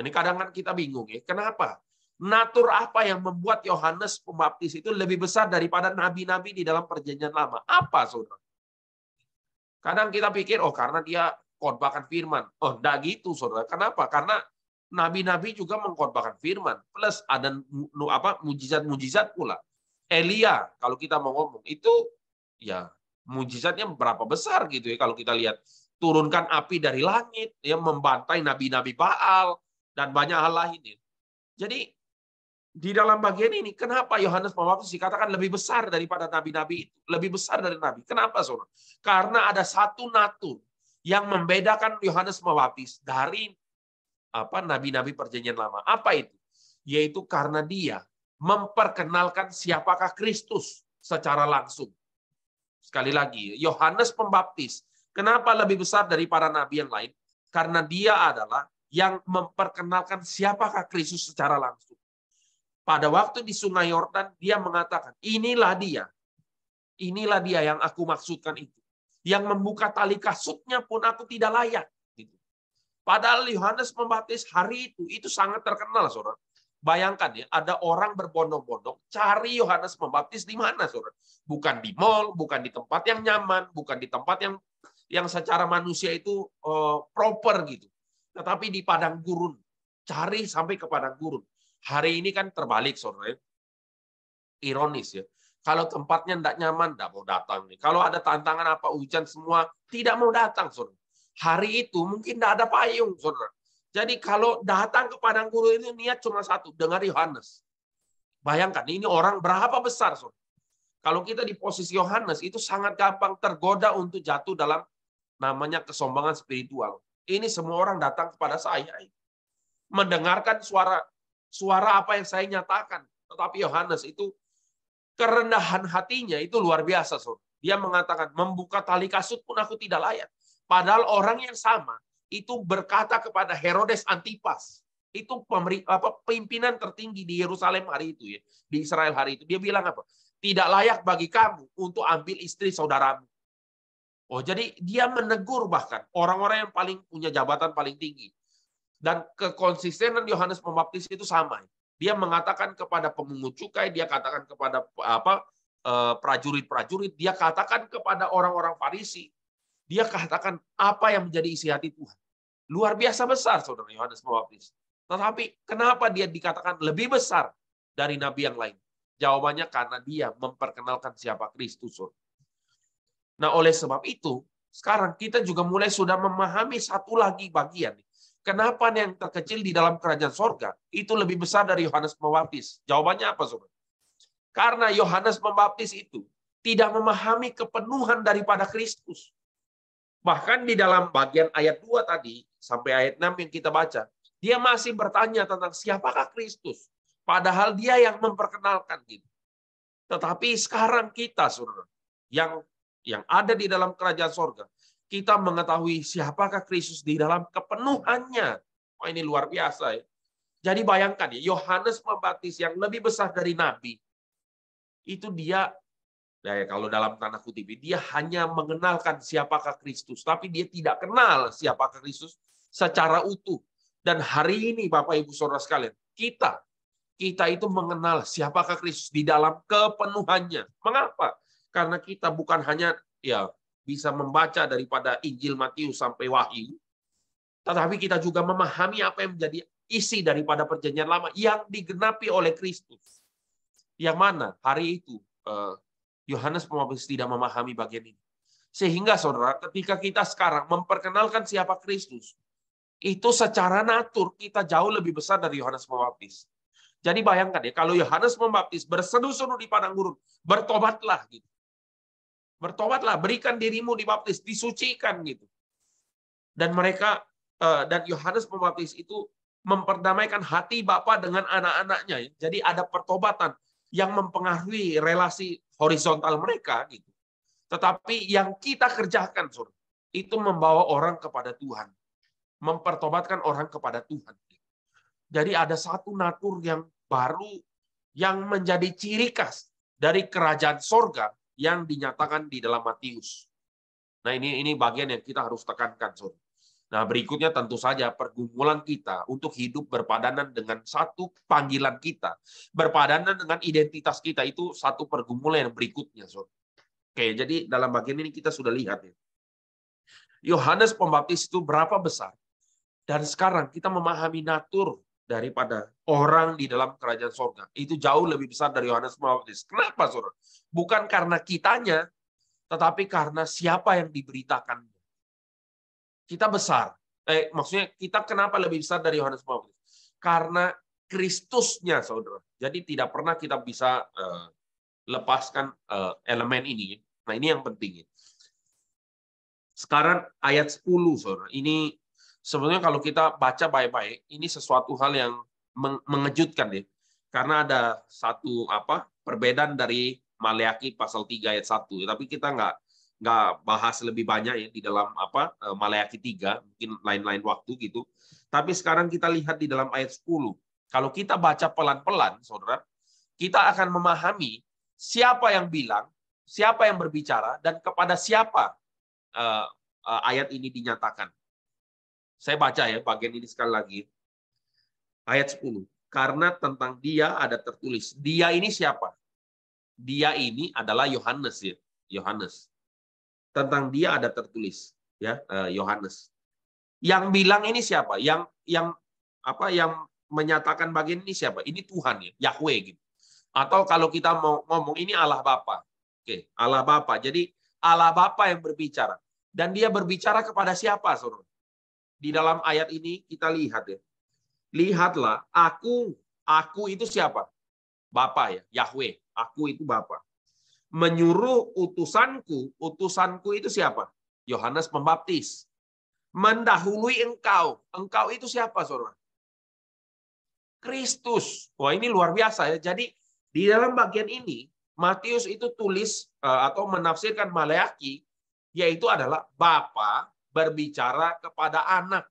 Ini kadang-kadang kita bingung ya, kenapa? Natur apa yang membuat Yohanes Pembaptis itu lebih besar daripada nabi-nabi di dalam Perjanjian Lama? Apa, saudara? Kadang kita pikir, oh karena dia khotbahkan firman. Oh, enggak gitu, saudara. Kenapa? Karena nabi-nabi juga mengkhotbahkan firman. Plus ada mujizat-mujizat pula. Elia, kalau kita mau ngomong, itu ya mujizatnya berapa besar gitu ya. Kalau kita lihat, turunkan api dari langit, ya membantai nabi-nabi Baal, dan banyak hal lain. Ya. Jadi, di dalam bagian ini, kenapa Yohanes Pembaptis dikatakan lebih besar daripada nabi-nabi itu? Lebih besar dari nabi. Kenapa, saudara? Karena ada satu natur yang membedakan Yohanes Pembaptis dari nabi-nabi Perjanjian Lama. Apa itu? Yaitu karena dia memperkenalkan siapakah Kristus secara langsung. Sekali lagi, Yohanes Pembaptis, kenapa lebih besar daripada nabi yang lain? Karena dia adalah yang memperkenalkan siapakah Kristus secara langsung. Pada waktu di Sungai Yordan, dia mengatakan, inilah dia yang aku maksudkan itu. Yang membuka tali kasutnya pun aku tidak layak. Gitu. Padahal Yohanes Pembaptis hari itu sangat terkenal, saudara. Bayangkan ya, ada orang berbondong-bondong cari Yohanes Pembaptis di mana, saudara? Bukan di mall, bukan di tempat yang nyaman, bukan di tempat yang secara manusia itu proper gitu. Tetapi di padang gurun, cari sampai ke padang gurun. Hari ini kan terbalik, saudara. Ironis ya. Kalau tempatnya tidak nyaman, tidak mau datang. Kalau ada tantangan apa, hujan semua, tidak mau datang, saudara. Hari itu mungkin tidak ada payung, saudara. Jadi kalau datang ke padang gurun itu niat cuma satu, dengar Yohanes. Bayangkan, ini orang berapa besar, saudara. Kalau kita di posisi Yohanes, itu sangat gampang tergoda untuk jatuh dalam namanya kesombongan spiritual. Ini semua orang datang kepada saya. Mendengarkan suara apa yang saya nyatakan. Tetapi Yohanes itu kerendahan hatinya itu luar biasa. Saudara. Dia mengatakan, membuka tali kasut pun aku tidak layak. Padahal orang yang sama itu berkata kepada Herodes Antipas. Itu pimpinan tertinggi di Yerusalem hari itu ya, di Israel hari itu. Dia bilang apa? Tidak layak bagi kamu untuk ambil istri saudaramu. Oh, jadi dia menegur bahkan orang-orang yang paling punya jabatan paling tinggi. Dan kekonsistenan Yohanes Pembaptis itu sama. Dia mengatakan kepada pemungut cukai, dia katakan kepada prajurit-prajurit, dia katakan kepada orang-orang Farisi, dia katakan apa yang menjadi isi hati Tuhan. Luar biasa besar, saudara Yohanes Pembaptis. Tetapi kenapa dia dikatakan lebih besar dari nabi yang lain? Jawabannya karena dia memperkenalkan siapa Kristus. Nah, oleh sebab itu, sekarang kita juga mulai sudah memahami satu lagi bagian. Kenapa yang terkecil di dalam kerajaan sorga itu lebih besar dari Yohanes Pembaptis? Jawabannya apa, saudara? Karena Yohanes Pembaptis itu tidak memahami kepenuhan daripada Kristus. Bahkan di dalam bagian ayat 2 tadi, sampai ayat 6 yang kita baca, dia masih bertanya tentang siapakah Kristus. Padahal dia yang memperkenalkan gitu. Tetapi sekarang kita, saudara, yang ada di dalam kerajaan sorga, kita mengetahui siapakah Kristus di dalam kepenuhannya. Oh, ini luar biasa ya. Jadi bayangkan ya, Yohanes Pembaptis yang lebih besar dari nabi, itu dia Kalau dalam tanda kutip, dia hanya mengenalkan siapakah Kristus, tapi dia tidak kenal siapakah Kristus secara utuh. Dan hari ini, Bapak Ibu Saudara sekalian, kita itu mengenal siapakah Kristus di dalam kepenuhannya. Mengapa? Karena kita bukan hanya bisa membaca daripada Injil Matius sampai Wahyu, tetapi kita juga memahami apa yang menjadi isi daripada Perjanjian Lama yang digenapi oleh Kristus. Yang mana hari itu Yohanes Pembaptis tidak memahami bagian ini. Sehingga saudara, ketika kita sekarang memperkenalkan siapa Kristus, itu secara natur kita jauh lebih besar dari Yohanes Pembaptis. Jadi bayangkan ya, kalau Yohanes Pembaptis berseduh-seduh di padang gurun, bertobatlah gitu. Bertobatlah, berikan dirimu dibaptis, disucikan gitu. Dan mereka dan Yohanes Pembaptis itu memperdamaikan hati Bapa dengan anak-anaknya. Jadi ada pertobatan yang mempengaruhi relasi horizontal mereka gitu. Tetapi yang kita kerjakan, saudara, itu membawa orang kepada Tuhan. Mempertobatkan orang kepada Tuhan. Jadi ada satu natur yang baru yang menjadi ciri khas dari kerajaan sorga yang dinyatakan di dalam Matius. Nah, ini bagian yang kita harus tekankan, saudara. Nah, berikutnya tentu saja pergumulan kita untuk hidup berpadanan dengan satu panggilan kita. Berpadanan dengan identitas kita, itu satu pergumulan yang berikutnya. Oke, jadi dalam bagian ini kita sudah lihat ya. Yohanes Pembaptis itu berapa besar. Dan sekarang kita memahami natur daripada orang di dalam kerajaan sorga. Itu jauh lebih besar dari Yohanes Pembaptis. Kenapa, saudara? Bukan karena kitanya, tetapi karena siapa yang diberitakan. Kita besar. Maksudnya kita kenapa lebih besar dari Yohanes Pembaptis? Karena Kristusnya, saudara. Jadi tidak pernah kita bisa lepaskan elemen ini. Nah, ini yang penting. Sekarang ayat 10, saudara. Ini sebenarnya kalau kita baca baik-baik, ini sesuatu hal yang mengejutkan ya. Karena ada satu perbedaan dari Maleakhi pasal 3 ayat 1. Tapi kita nggak bahas lebih banyak ya di dalam Maleakhi 3, mungkin lain-lain waktu gitu. Tapi sekarang kita lihat di dalam ayat 10. Kalau kita baca pelan-pelan, saudara, kita akan memahami siapa yang bilang, siapa yang berbicara, dan kepada siapa ayat ini dinyatakan. Saya baca ya bagian ini sekali lagi. Ayat 10. Karena tentang dia ada tertulis. Dia ini siapa? Dia ini adalah Yohanes ya. Yohanes. Tentang dia ada tertulis ya, Yohanes. Yang bilang ini siapa? Yang menyatakan bagian ini siapa? Ini Tuhan ya, Yahweh gitu. Atau kalau kita mau ngomong ini Allah Bapa. Oke, Allah Bapa. Jadi Allah Bapa yang berbicara. Dan dia berbicara kepada siapa, saudara? Di dalam ayat ini kita lihat ya. Lihatlah, aku itu siapa? Bapa ya, Yahweh. Aku itu Bapa. Menyuruh utusanku itu siapa? Yohanes Pembaptis. Mendahului engkau. Engkau itu siapa, saudara? Kristus. Wah, ini luar biasa ya. Jadi di dalam bagian ini Matius itu tulis atau menafsirkan Maleakhi, yaitu adalah Bapa berbicara kepada anak.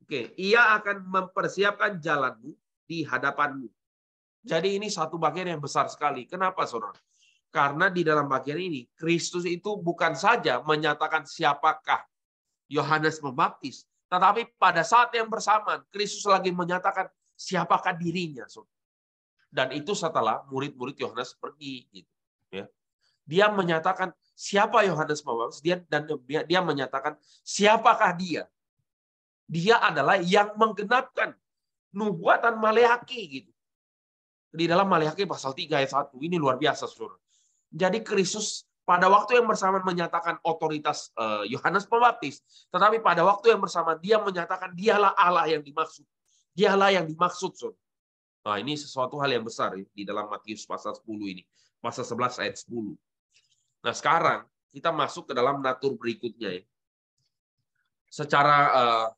Oke, ia akan mempersiapkan jalanmu di hadapanmu. Jadi ini satu bagian yang besar sekali. Kenapa, saudara? Karena di dalam bagian ini, Kristus itu bukan saja menyatakan siapakah Yohanes Pembaptis, tetapi pada saat yang bersamaan, Kristus lagi menyatakan siapakah dirinya. Saudara. Dan itu setelah murid-murid Yohanes pergi. Gitu, ya. Dia menyatakan siapa Yohanes Pembaptis, dan dia menyatakan siapakah dia. Dia adalah yang menggenapkan nubuatan Maleakhi gitu. Di dalam Maleakhi pasal 3 ayat 1. Ini luar biasa, saudara. Jadi Kristus pada waktu yang bersamaan menyatakan otoritas Yohanes Pembaptis, tetapi pada waktu yang bersamaan dia menyatakan dialah Allah yang dimaksud. Dialah yang dimaksud, saudara. Nah, ini sesuatu hal yang besar ya, di dalam Matius pasal 10 ini. Pasal 11 ayat 10. Nah, sekarang kita masuk ke dalam natur berikutnya ya. Secara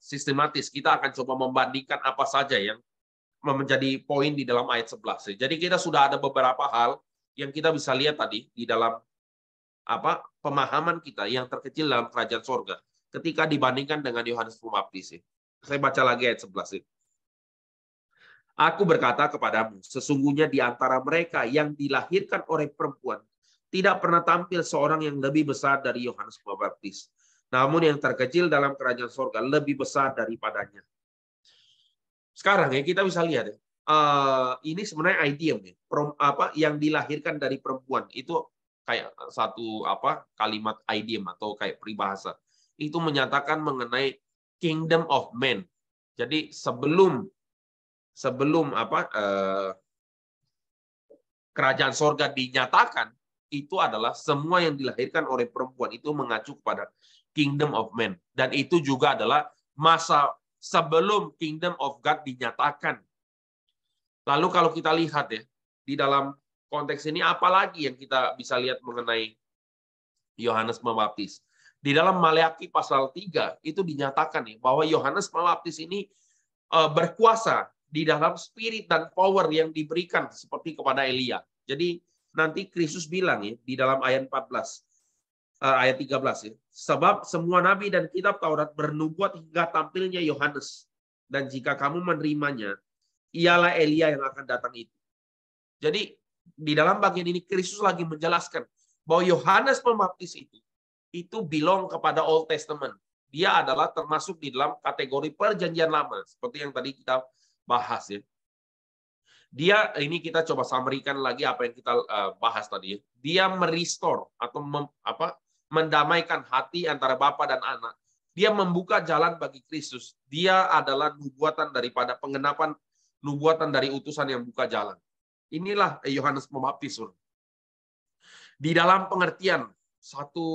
sistematis kita akan coba membandingkan apa saja yang menjadi poin di dalam ayat 11. Jadi kita sudah ada beberapa hal yang kita bisa lihat tadi di dalam pemahaman kita yang terkecil dalam kerajaan sorga ketika dibandingkan dengan Yohanes Pembaptis. Saya baca lagi ayat 11. Aku berkata kepadamu, sesungguhnya di antara mereka yang dilahirkan oleh perempuan Tidak pernah tampil seorang yang lebih besar dari Yohanes Pembaptis. Namun yang terkecil dalam kerajaan sorga lebih besar daripadanya. Sekarang ya kita bisa lihat ya. Ini sebenarnya idiom ya. Yang dilahirkan dari perempuan itu kayak satu kalimat idiom atau kayak peribahasa. Itu menyatakan mengenai kingdom of men. Jadi sebelum kerajaan sorga dinyatakan, itu adalah semua yang dilahirkan oleh perempuan itu mengacu kepada kingdom of men. Dan itu juga adalah masa sebelum kingdom of God dinyatakan. Lalu kalau kita lihat ya, di dalam konteks ini apalagi yang kita bisa lihat mengenai Yohanes Pembaptis. Di dalam Maleakhi pasal 3 itu dinyatakan ya, bahwa Yohanes Pembaptis ini berkuasa di dalam spirit dan power yang diberikan seperti kepada Elia. Jadi nanti Kristus bilang ya di dalam ayat 14 ayat 13 ya. Sebab semua nabi dan kitab Taurat bernubuat hingga tampilnya Yohanes. Dan jika kamu menerimanya, ialah Elia yang akan datang itu. Jadi di dalam bagian ini Kristus lagi menjelaskan bahwa Yohanes Pembaptis itu belong kepada Old Testament. Dia adalah termasuk di dalam kategori perjanjian lama, seperti yang tadi kita bahas ya. Dia ini kita coba summary-kan lagi apa yang kita bahas tadi ya. Dia merestore atau mendamaikan hati antara bapa dan anak. Dia membuka jalan bagi Kristus. Dia adalah nubuatan daripada pengenapan nubuatan dari utusan yang buka jalan. Inilah Yohanes Pembaptis. Di dalam pengertian satu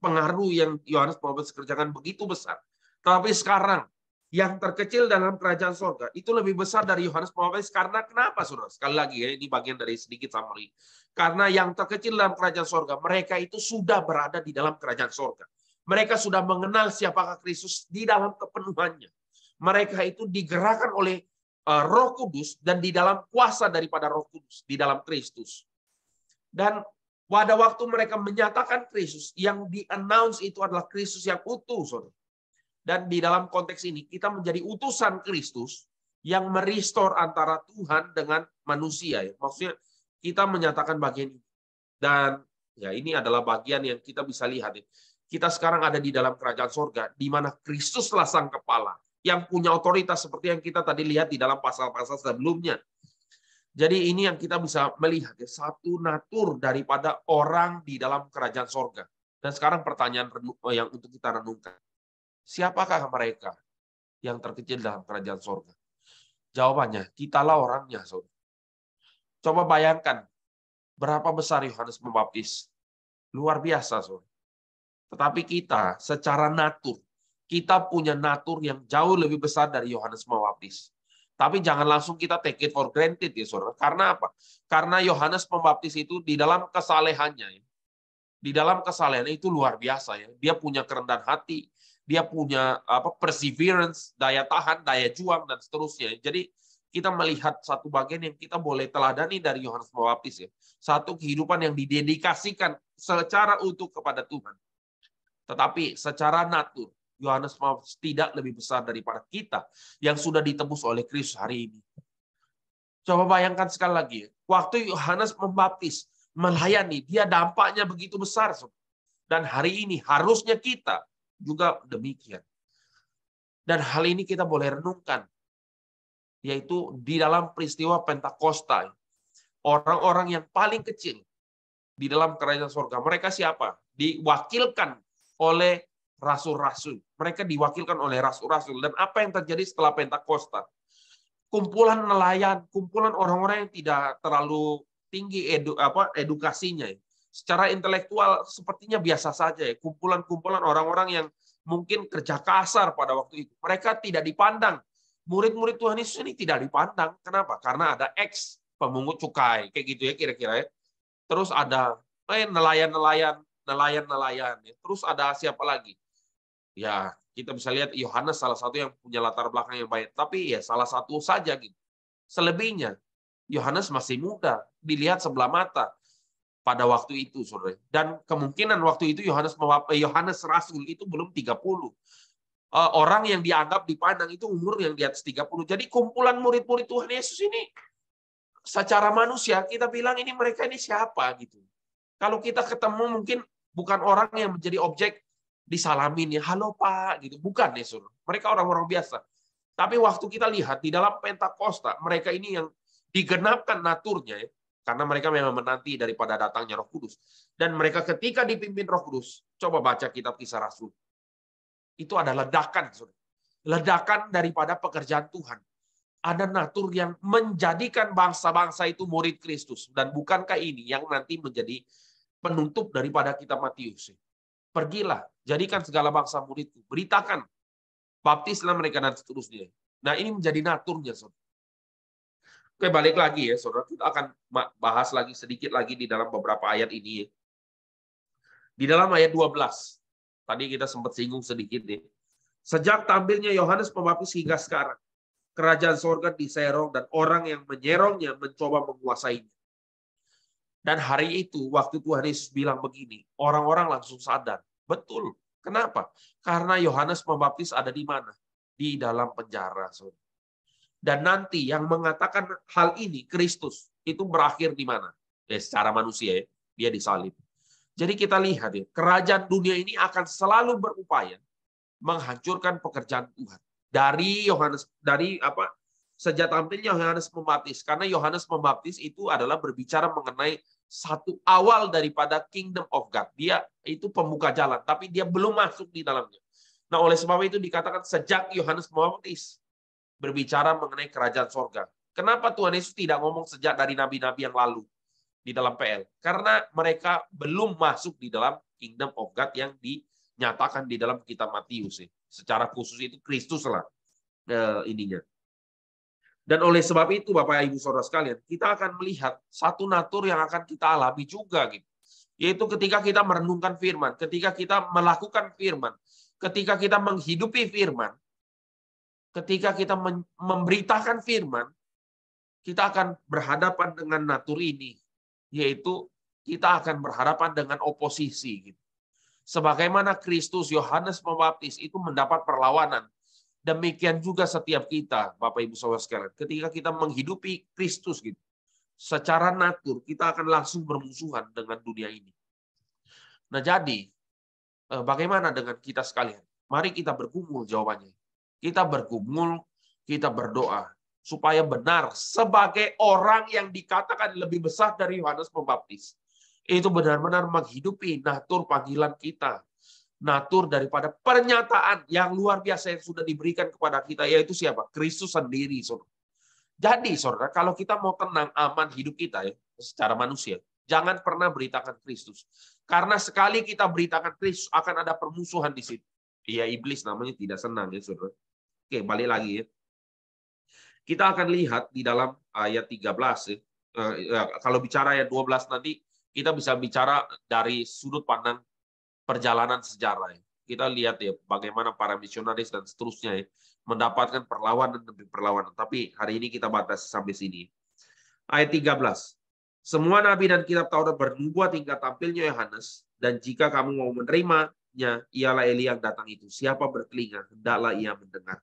pengaruh yang Yohanes Pembaptis kerjakan begitu besar. Tapi sekarang yang terkecil dalam kerajaan sorga itu lebih besar dari Yohanes Pembaptis karena kenapa, saudara? Sekali lagi ya, ini bagian dari sedikit summary. Karena yang terkecil dalam kerajaan sorga, mereka itu sudah berada di dalam kerajaan sorga. Mereka sudah mengenal siapakah Kristus di dalam kepenuhannya. Mereka itu digerakkan oleh Roh Kudus dan di dalam kuasa daripada Roh Kudus di dalam Kristus. Dan pada waktu mereka menyatakan Kristus, yang di-announce itu adalah Kristus yang utuh, saudara. Dan di dalam konteks ini, kita menjadi utusan Kristus yang merestore antara Tuhan dengan manusia. Ya. Maksudnya, kita menyatakan bagian ini. Dan ya ini adalah bagian yang kita bisa lihat. Ya. Kita sekarang ada di dalam kerajaan sorga, di mana Kristuslah sang kepala, yang punya otoritas seperti yang kita tadi lihat di dalam pasal-pasal sebelumnya. Jadi ini yang kita bisa melihat ya, satu natur daripada orang di dalam kerajaan sorga. Dan sekarang pertanyaan yang untuk kita renungkan. Siapakah mereka yang terkecil dalam kerajaan sorga? Jawabannya, kitalah orangnya. Saudara. Coba bayangkan, berapa besar Yohanes Pembaptis? Luar biasa. Saudara. Tetapi kita secara natur, kita punya natur yang jauh lebih besar dari Yohanes Pembaptis. Tapi jangan langsung kita take it for granted ya saudara. Karena apa? Karena Yohanes Pembaptis itu di dalam kesalehannya, di dalam kesalehannya itu luar biasa ya. Dia punya kerendahan hati, dia punya perseverance, daya tahan, daya juang dan seterusnya. Jadi kita melihat satu bagian yang kita boleh teladani dari Yohanes Pembaptis ya. Satu kehidupan yang didedikasikan secara utuh kepada Tuhan. Tetapi secara natur Yohanes Pembaptis tidak lebih besar daripada kita yang sudah ditebus oleh Kristus hari ini. Coba bayangkan sekali lagi, waktu Yohanes Pembaptis melayani, dia dampaknya begitu besar. Dan hari ini harusnya kita juga demikian. Dan hal ini kita boleh renungkan, yaitu di dalam peristiwa Pentakosta, orang-orang yang paling kecil di dalam kerajaan surga, mereka siapa? Diwakilkan oleh rasul-rasul. Mereka diwakilkan oleh rasul-rasul. Dan apa yang terjadi setelah Pentakosta? Kumpulan nelayan, kumpulan orang-orang yang tidak terlalu tinggi edukasinya. Secara intelektual sepertinya biasa saja. Kumpulan-kumpulan orang-orang yang mungkin kerja kasar pada waktu itu. Mereka tidak dipandang. Murid-murid Tuhan Yesus ini tidak dipandang. Kenapa? Karena ada X pemungut cukai. Kayak gitu ya kira-kira. Terus ada nelayan-nelayan. Terus ada siapa lagi? Ya, kita bisa lihat Yohanes salah satu yang punya latar belakang yang baik. Tapi ya salah satu saja gitu. Selebihnya, Yohanes masih muda. Dilihat sebelah mata pada waktu itu, saudara. Dan kemungkinan waktu itu Yohanes Rasul itu belum 30. Orang yang dianggap dipandang itu umur yang di atas 30. Jadi kumpulan murid-murid Tuhan Yesus ini secara manusia kita bilang ini mereka ini siapa gitu. Kalau kita ketemu mungkin bukan orang yang menjadi objek disalamin ya, halo Pak, gitu. Bukan ya, saudara. Mereka orang-orang biasa. Tapi waktu kita lihat di dalam Pentakosta, mereka ini yang digenapkan naturnya ya, karena mereka memang menanti daripada datangnya Roh Kudus. Dan mereka ketika dipimpin Roh Kudus, coba baca kitab Kisah Rasul. Itu ada ledakan, saudara. Ledakan daripada pekerjaan Tuhan. Ada natur yang menjadikan bangsa-bangsa itu murid Kristus. Dan bukankah ini yang nanti menjadi penutup daripada kitab Matius? Pergilah, jadikan segala bangsa muridku. Beritakan, baptislah mereka dan seterusnya. Nah, ini menjadi naturnya, saudara. Oke, balik lagi ya, saudara. Kita akan bahas lagi sedikit lagi di dalam beberapa ayat ini ya. Di dalam ayat 12. Tadi kita sempat singgung sedikit ya. Sejak tampilnya Yohanes Pembaptis hingga sekarang, kerajaan sorga diserong dan orang yang menyerongnya mencoba menguasainya. Dan hari itu, waktu Tuhan Yesus bilang begini, orang-orang langsung sadar. Betul. Kenapa? Karena Yohanes Pembaptis ada di mana? Di dalam penjara. Saudara. Dan nanti yang mengatakan hal ini, Kristus, itu berakhir di mana? Secara manusia, ya, dia disalib. Jadi kita lihat ya, kerajaan dunia ini akan selalu berupaya menghancurkan pekerjaan Tuhan. Sejak tampilnya Yohanes Pembaptis, karena Yohanes Pembaptis itu adalah berbicara mengenai satu awal daripada kingdom of God. Dia itu pembuka jalan, tapi dia belum masuk di dalamnya. Nah, oleh sebab itu dikatakan sejak Yohanes Pembaptis berbicara mengenai kerajaan sorga. Kenapa Tuhan Yesus tidak ngomong sejak dari nabi-nabi yang lalu di dalam PL? Karena mereka belum masuk di dalam kingdom of God yang dinyatakan di dalam kitab Matius. Secara khusus itu Kristus lah ininya. Dan oleh sebab itu, Bapak Ibu Saudara sekalian, kita akan melihat satu natur yang akan kita alami juga, gitu. Yaitu ketika kita merenungkan firman, ketika kita melakukan firman, ketika kita menghidupi firman, ketika kita memberitakan firman, kita akan berhadapan dengan natur ini, yaitu kita akan berhadapan dengan oposisi. Gitu. Sebagaimana Kristus, Yohanes Pembaptis itu mendapat perlawanan. Demikian juga setiap kita, Bapak Ibu Saudara sekalian, ketika kita menghidupi Kristus gitu, secara natur kita akan langsung bermusuhan dengan dunia ini. Nah, jadi bagaimana dengan kita sekalian? Mari kita bergumul jawabannya. Kita bergumul, kita berdoa supaya benar sebagai orang yang dikatakan lebih besar dari Yohanes Pembaptis. Itu benar-benar menghidupi natur panggilan kita. Natur daripada pernyataan yang luar biasa yang sudah diberikan kepada kita, yaitu siapa? Kristus sendiri, saudara. Jadi, saudara, kalau kita mau tenang, aman hidup kita ya, secara manusia, jangan pernah beritakan Kristus. Karena sekali kita beritakan Kristus, akan ada permusuhan di situ. Iya, iblis namanya tidak senang ya, saudara. Oke, balik lagi ya. Kita akan lihat di dalam ayat 13 ya. Kalau bicara ayat 12 nanti, kita bisa bicara dari sudut pandang perjalanan sejarah. Kita lihat ya bagaimana para misionaris dan seterusnya ya, mendapatkan perlawanan demi perlawanan. Tapi hari ini kita batasi sampai sini. Ayat 13. Semua nabi dan kitab Taurat bernubuat hingga tampilnya Yohanes, dan jika kamu mau menerimanya, ialah Elia yang datang itu. Siapa bertelinga, hendaklah ia mendengar.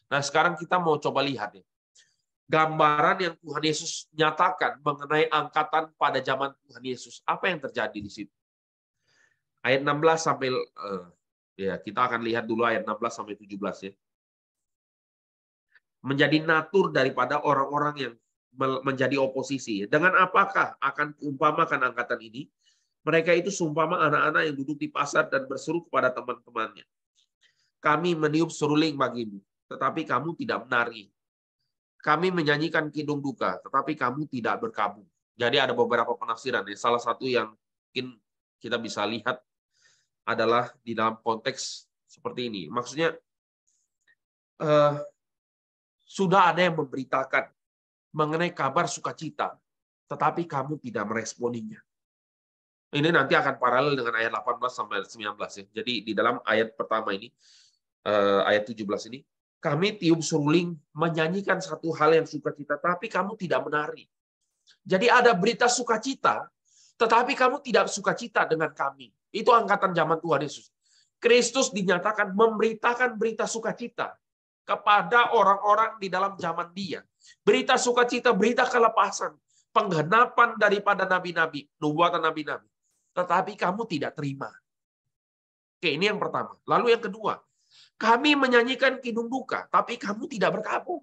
Nah, sekarang kita mau coba lihat ya. Gambaran yang Tuhan Yesus nyatakan mengenai angkatan pada zaman Tuhan Yesus. Apa yang terjadi di situ? Ayat 16 sampai ya kita akan lihat dulu ayat 16 sampai 17 ya. Menjadi natur daripada orang-orang yang menjadi oposisi. Dengan apakah akan kuumpamakan angkatan ini? Mereka itu seumpama anak-anak yang duduk di pasar dan berseru kepada teman-temannya. Kami meniup seruling bagimu, tetapi kamu tidak menari. Kami menyanyikan kidung duka, tetapi kamu tidak berkabung. Jadi ada beberapa penafsiran. Ya. Salah satu yang mungkin kita bisa lihat adalah di dalam konteks seperti ini. Maksudnya sudah ada yang memberitakan mengenai kabar sukacita, tetapi kamu tidak meresponinya. Ini nanti akan paralel dengan ayat 18 sampai 19 ya. Jadi di dalam ayat pertama ini, ayat 17 ini, kami tiup seruling menyanyikan satu hal yang sukacita, tapi kamu tidak menari. Jadi ada berita sukacita, tetapi kamu tidak sukacita dengan kami. Itu angkatan zaman Tuhan Yesus. Kristus dinyatakan memberitakan berita sukacita kepada orang-orang di dalam zaman dia. Berita sukacita, berita kelepasan, penggenapan daripada nabi-nabi, nubuatan nabi-nabi. tetapi kamu tidak terima. Oke, ini yang pertama. Lalu yang kedua, kami menyanyikan kidung duka, tapi kamu tidak berkabung.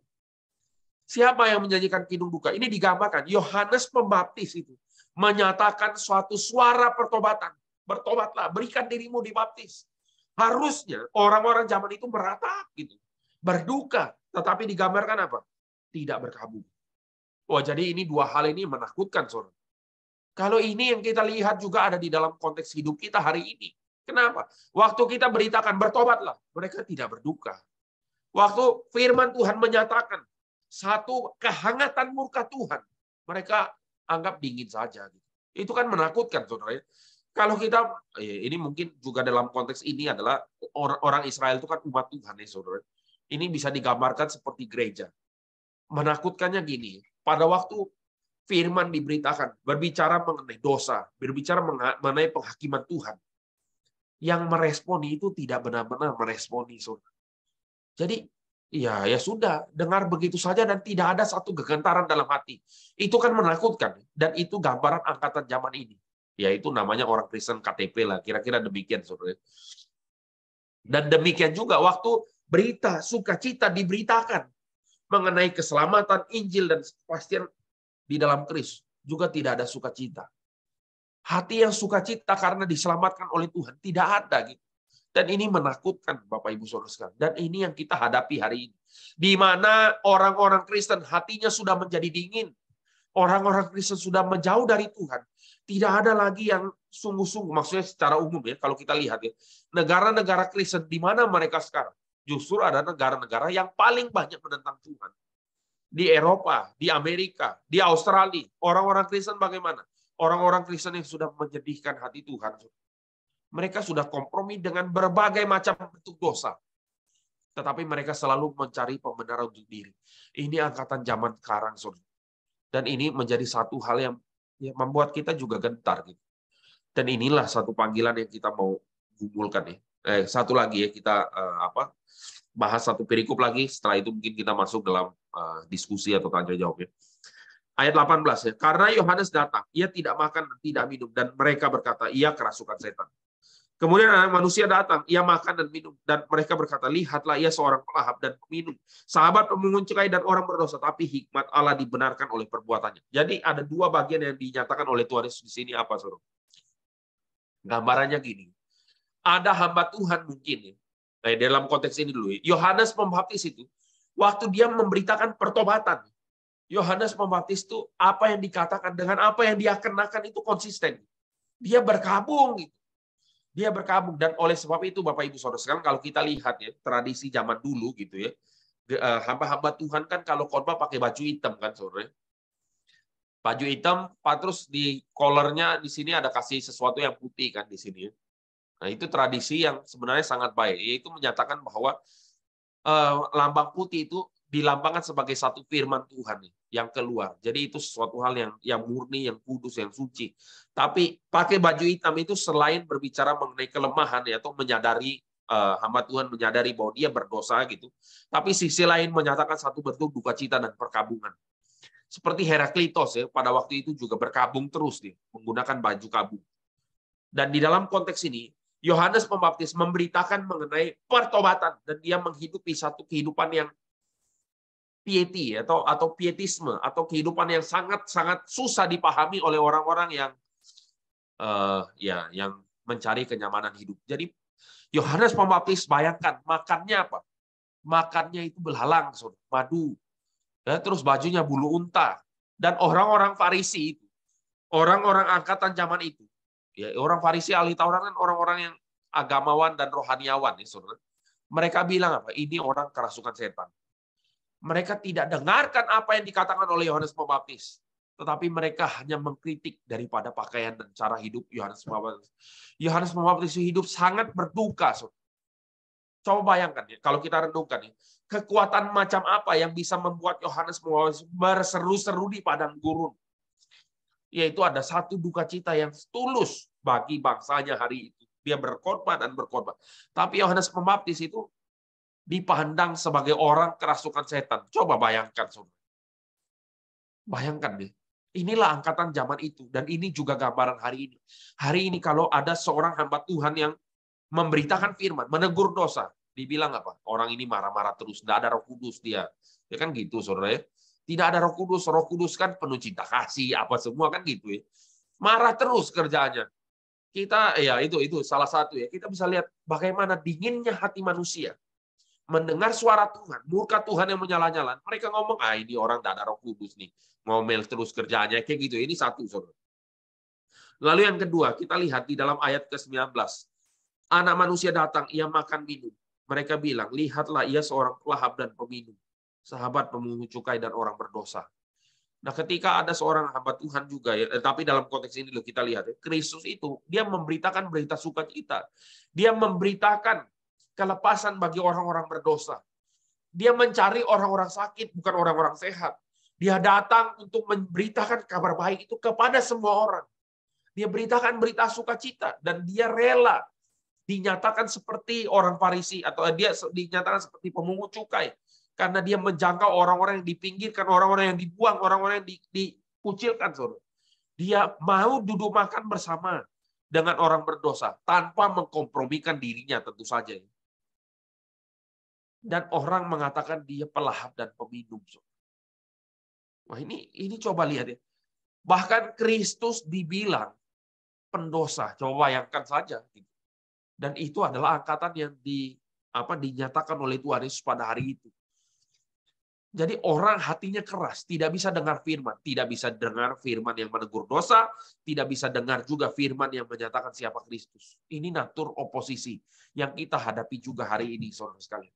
Siapa yang menyanyikan kidung duka? Ini digambarkan. Yohanes Pembaptis itu menyatakan suatu suara pertobatan. Bertobatlah, berikan dirimu dibaptis. Harusnya orang-orang zaman itu meratap gitu. Berduka, tetapi digambarkan apa? Tidak berkabung. Wah, jadi ini dua hal ini menakutkan, saudara. Kalau ini yang kita lihat juga ada di dalam konteks hidup kita hari ini. Kenapa? Waktu kita beritakan bertobatlah, mereka tidak berduka. Waktu firman Tuhan menyatakan satu kehangatan murka Tuhan, mereka anggap dingin saja. Itu kan menakutkan, saudara. Kalau kita, ini mungkin juga dalam konteks ini adalah orang Israel itu kan umat Tuhan, ya saudara. Ini bisa digambarkan seperti gereja. Menakutkannya gini, pada waktu firman diberitakan, berbicara mengenai dosa, berbicara mengenai penghakiman Tuhan, yang meresponi itu tidak benar-benar meresponi, saudara. Jadi, ya sudah, dengar begitu saja dan tidak ada satu kegentaran dalam hati. Itu kan menakutkan, dan itu gambaran angkatan zaman ini. Yaitu namanya orang Kristen KTP lah, kira-kira demikian, saudara. Dan demikian juga waktu berita sukacita diberitakan mengenai keselamatan Injil dan kepastian di dalam Kristus, juga tidak ada sukacita. Hati yang sukacita karena diselamatkan oleh Tuhan tidak ada gitu. Dan ini menakutkan Bapak Ibu Saudara sekalian. Dan ini yang kita hadapi hari ini. Di mana orang-orang Kristen hatinya sudah menjadi dingin. Orang-orang Kristen sudah menjauh dari Tuhan. Tidak ada lagi yang sungguh-sungguh, maksudnya secara umum ya, kalau kita lihat ya. Negara-negara Kristen di mana mereka sekarang? Justru ada negara-negara yang paling banyak menentang Tuhan. Di Eropa, di Amerika, di Australia. Orang-orang Kristen bagaimana? Orang-orang Kristen yang sudah menyedihkan hati Tuhan. Mereka sudah kompromi dengan berbagai macam bentuk dosa. Tetapi mereka selalu mencari pembenaran untuk diri. Ini angkatan zaman sekarang, saudara. Dan ini menjadi satu hal yang membuat kita juga gentar. Gitu. Dan inilah satu panggilan yang kita mau gumulkan. Ya. Satu lagi ya, kita bahas satu perikop lagi. Setelah itu mungkin kita masuk dalam diskusi atau tanya jawab. Ya. Ayat 18 ya. Karena Yohanes datang, ia tidak makan dan tidak minum. Dan mereka berkata, ia kerasukan setan. Kemudian anak manusia datang, ia makan dan minum. Dan mereka berkata, lihatlah ia seorang pelahap dan peminum. Sahabat pemungut cukai dan orang berdosa. Tapi hikmat Allah dibenarkan oleh perbuatannya. Jadi ada dua bagian yang dinyatakan oleh Tuhan Yesus di sini apa, saudara? Gambarannya gini. Ada hamba Tuhan mungkin. Dalam konteks ini dulu. Yohanes Pembaptis itu, waktu dia memberitakan pertobatan. Yohanes Pembaptis itu apa yang dikatakan dengan apa yang dia kenakan itu konsisten. Dia berkabung gitu. Dia berkabung dan oleh sebab itu Bapak Ibu Saudara sekalian kalau kita lihat ya tradisi zaman dulu gitu ya. Hamba-hamba Tuhan kan kalau khotbah pakai baju hitam kan Saudara. Baju hitam terus di collarnya di sini ada kasih sesuatu yang putih kan di sini. Nah, itu tradisi yang sebenarnya sangat baik yaitu menyatakan bahwa lambang putih itu dilambangkan sebagai satu firman Tuhan yang keluar. Jadi itu sesuatu hal yang murni, yang kudus, yang suci. Tapi pakai baju hitam itu selain berbicara mengenai kelemahan ya, atau menyadari hamba Tuhan menyadari bahwa dia berdosa gitu. Tapi sisi lain menyatakan satu bentuk duka cita dan perkabungan. Seperti Heraklitos ya, pada waktu itu juga berkabung terus nih, menggunakan baju kabung. Dan di dalam konteks ini Yohanes Pembaptis memberitakan mengenai pertobatan dan dia menghidupi satu kehidupan yang piety atau pietisme atau kehidupan yang sangat susah dipahami oleh orang-orang yang mencari kenyamanan hidup. Jadi Yohanes Pembaptis bayangkan makannya apa? Makannya itu belalang, madu. Ya, terus bajunya bulu unta dan orang-orang Farisi itu, orang-orang angkatan zaman itu. Ya, orang Farisi ahli Taurat kan orang-orang yang agamawan dan rohaniawan ya, Saudara. Mereka bilang apa? Ini orang kerasukan setan. Mereka tidak dengarkan apa yang dikatakan oleh Yohanes Pembaptis, tetapi mereka hanya mengkritik daripada pakaian dan cara hidup Yohanes Pembaptis. Yohanes Pembaptis hidup sangat berduka. Coba bayangkan ya, kalau kita renungkan ya, kekuatan macam apa yang bisa membuat Yohanes Pembaptis berseru-seru di padang gurun? Yaitu ada satu duka cita yang tulus bagi bangsanya hari itu. Dia berkorban dan berkorban. Tapi Yohanes Pembaptis itu dipandang sebagai orang kerasukan setan. Coba bayangkan, saudara. Bayangkan deh. Inilah angkatan zaman itu. Dan ini juga gambaran hari ini. Hari ini kalau ada seorang hamba Tuhan yang memberitakan firman, menegur dosa, dibilang apa? Orang ini marah-marah terus, tidak ada Roh Kudus dia. Ya kan gitu, saudara ya. Tidak ada Roh Kudus. Roh Kudus kan penuh cinta kasih, apa semua kan gitu ya. Marah terus kerjaannya. Kita ya itu salah satu ya. Kita bisa lihat bagaimana dinginnya hati manusia mendengar suara Tuhan, murka Tuhan yang menyala-nyala. Mereka ngomong, ini orang tidak ada Roh Kudus nih. Ngomel terus kerjaannya kayak gitu. Ini satu, saudara. Lalu yang kedua, kita lihat di dalam ayat ke-19. Anak manusia datang, ia makan minum. Mereka bilang, lihatlah ia seorang pelahap dan peminum, sahabat pemungut cukai dan orang berdosa. Nah, ketika ada seorang hamba Tuhan juga ya, tapi dalam konteks ini loh kita lihat ya, Kristus itu dia memberitakan berita sukacita. Dia memberitakan kelepasan bagi orang-orang berdosa. Dia mencari orang-orang sakit, bukan orang-orang sehat. Dia datang untuk memberitakan kabar baik itu kepada semua orang. Dia beritakan berita sukacita dan dia rela dinyatakan seperti orang Farisi atau dia dinyatakan seperti pemungut cukai karena dia menjangkau orang-orang yang dipinggirkan, orang-orang yang dibuang, orang-orang yang dikucilkan. Dia mau duduk makan bersama dengan orang berdosa tanpa mengkompromikan dirinya tentu saja. Dan orang mengatakan dia pelahap dan peminum. Wah, ini coba lihat ya. Bahkan Kristus dibilang pendosa. Coba bayangkan saja. Dan itu adalah angkatan yang dinyatakan oleh Tuhan Yesus pada hari itu. Jadi orang hatinya keras, tidak bisa dengar firman, tidak bisa dengar firman yang menegur dosa, tidak bisa dengar juga firman yang menyatakan siapa Kristus. Ini natur oposisi yang kita hadapi juga hari ini, saudara sekalian.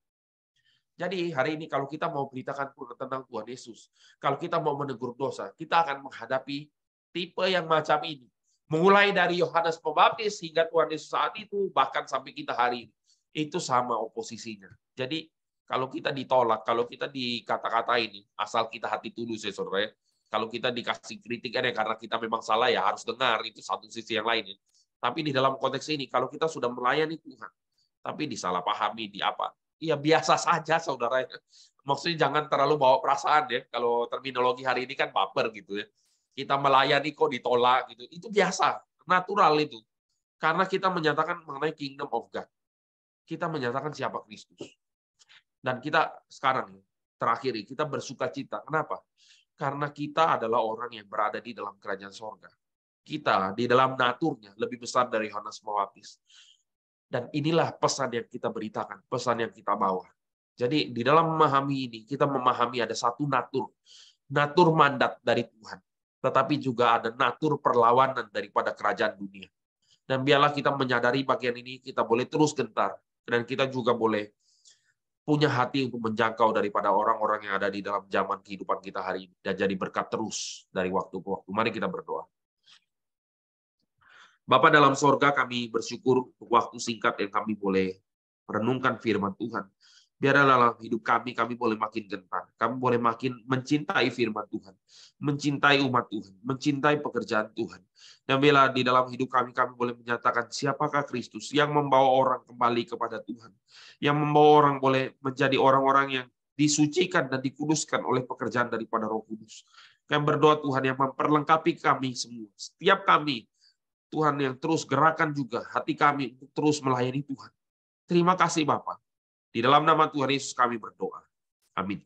Jadi hari ini kalau kita mau beritakan tentang Tuhan Yesus, kalau kita mau menegur dosa, kita akan menghadapi tipe yang macam ini. Mulai dari Yohanes Pembaptis hingga Tuhan Yesus saat itu, bahkan sampai kita hari ini. Itu sama oposisinya. Jadi kalau kita ditolak, kalau kita dikata-kata ini, asal kita hati tulus ya saudara ya. Kalau kita dikasih kritik karena kita memang salah ya harus dengar, itu satu sisi yang lain. Tapi di dalam konteks ini, kalau kita sudah melayani Tuhan, tapi disalahpahami, di apa? Ya biasa saja saudara. Maksudnya jangan terlalu bawa perasaan ya. Kalau terminologi hari ini kan baper gitu ya. Kita melayani kok ditolak gitu. Itu biasa, natural itu. Karena kita menyatakan mengenai kingdom of God. Kita menyatakan siapa Kristus. Dan kita sekarang terakhir kita bersukacita. Kenapa? Karena kita adalah orang yang berada di dalam kerajaan sorga. Kita di dalam naturnya lebih besar dari Yohanes Pembaptis. Dan inilah pesan yang kita beritakan, pesan yang kita bawa. Jadi di dalam memahami ini, kita memahami ada satu natur mandat dari Tuhan. Tetapi juga ada natur perlawanan daripada kerajaan dunia. Dan biarlah kita menyadari bagian ini, kita boleh terus gentar. Dan kita juga boleh punya hati untuk menjangkau daripada orang-orang yang ada di dalam zaman kehidupan kita hari ini. Dan jadi berkat terus dari waktu ke waktu. Mari kita berdoa. Bapa dalam sorga, kami bersyukur untuk waktu singkat yang kami boleh merenungkan firman Tuhan. Biarlah dalam hidup kami boleh makin gentar. Kami boleh makin mencintai firman Tuhan. Mencintai umat Tuhan. Mencintai pekerjaan Tuhan. Dan biarlah di dalam hidup kami boleh menyatakan siapakah Kristus yang membawa orang kembali kepada Tuhan. Yang membawa orang boleh menjadi orang-orang yang disucikan dan dikuduskan oleh pekerjaan daripada Roh Kudus. Kami berdoa Tuhan yang memperlengkapi kami semua. Setiap kami, Tuhan yang terus gerakan juga hati kami untuk terus melayani Tuhan. Terima kasih Bapa. Di dalam nama Tuhan Yesus kami berdoa. Amin.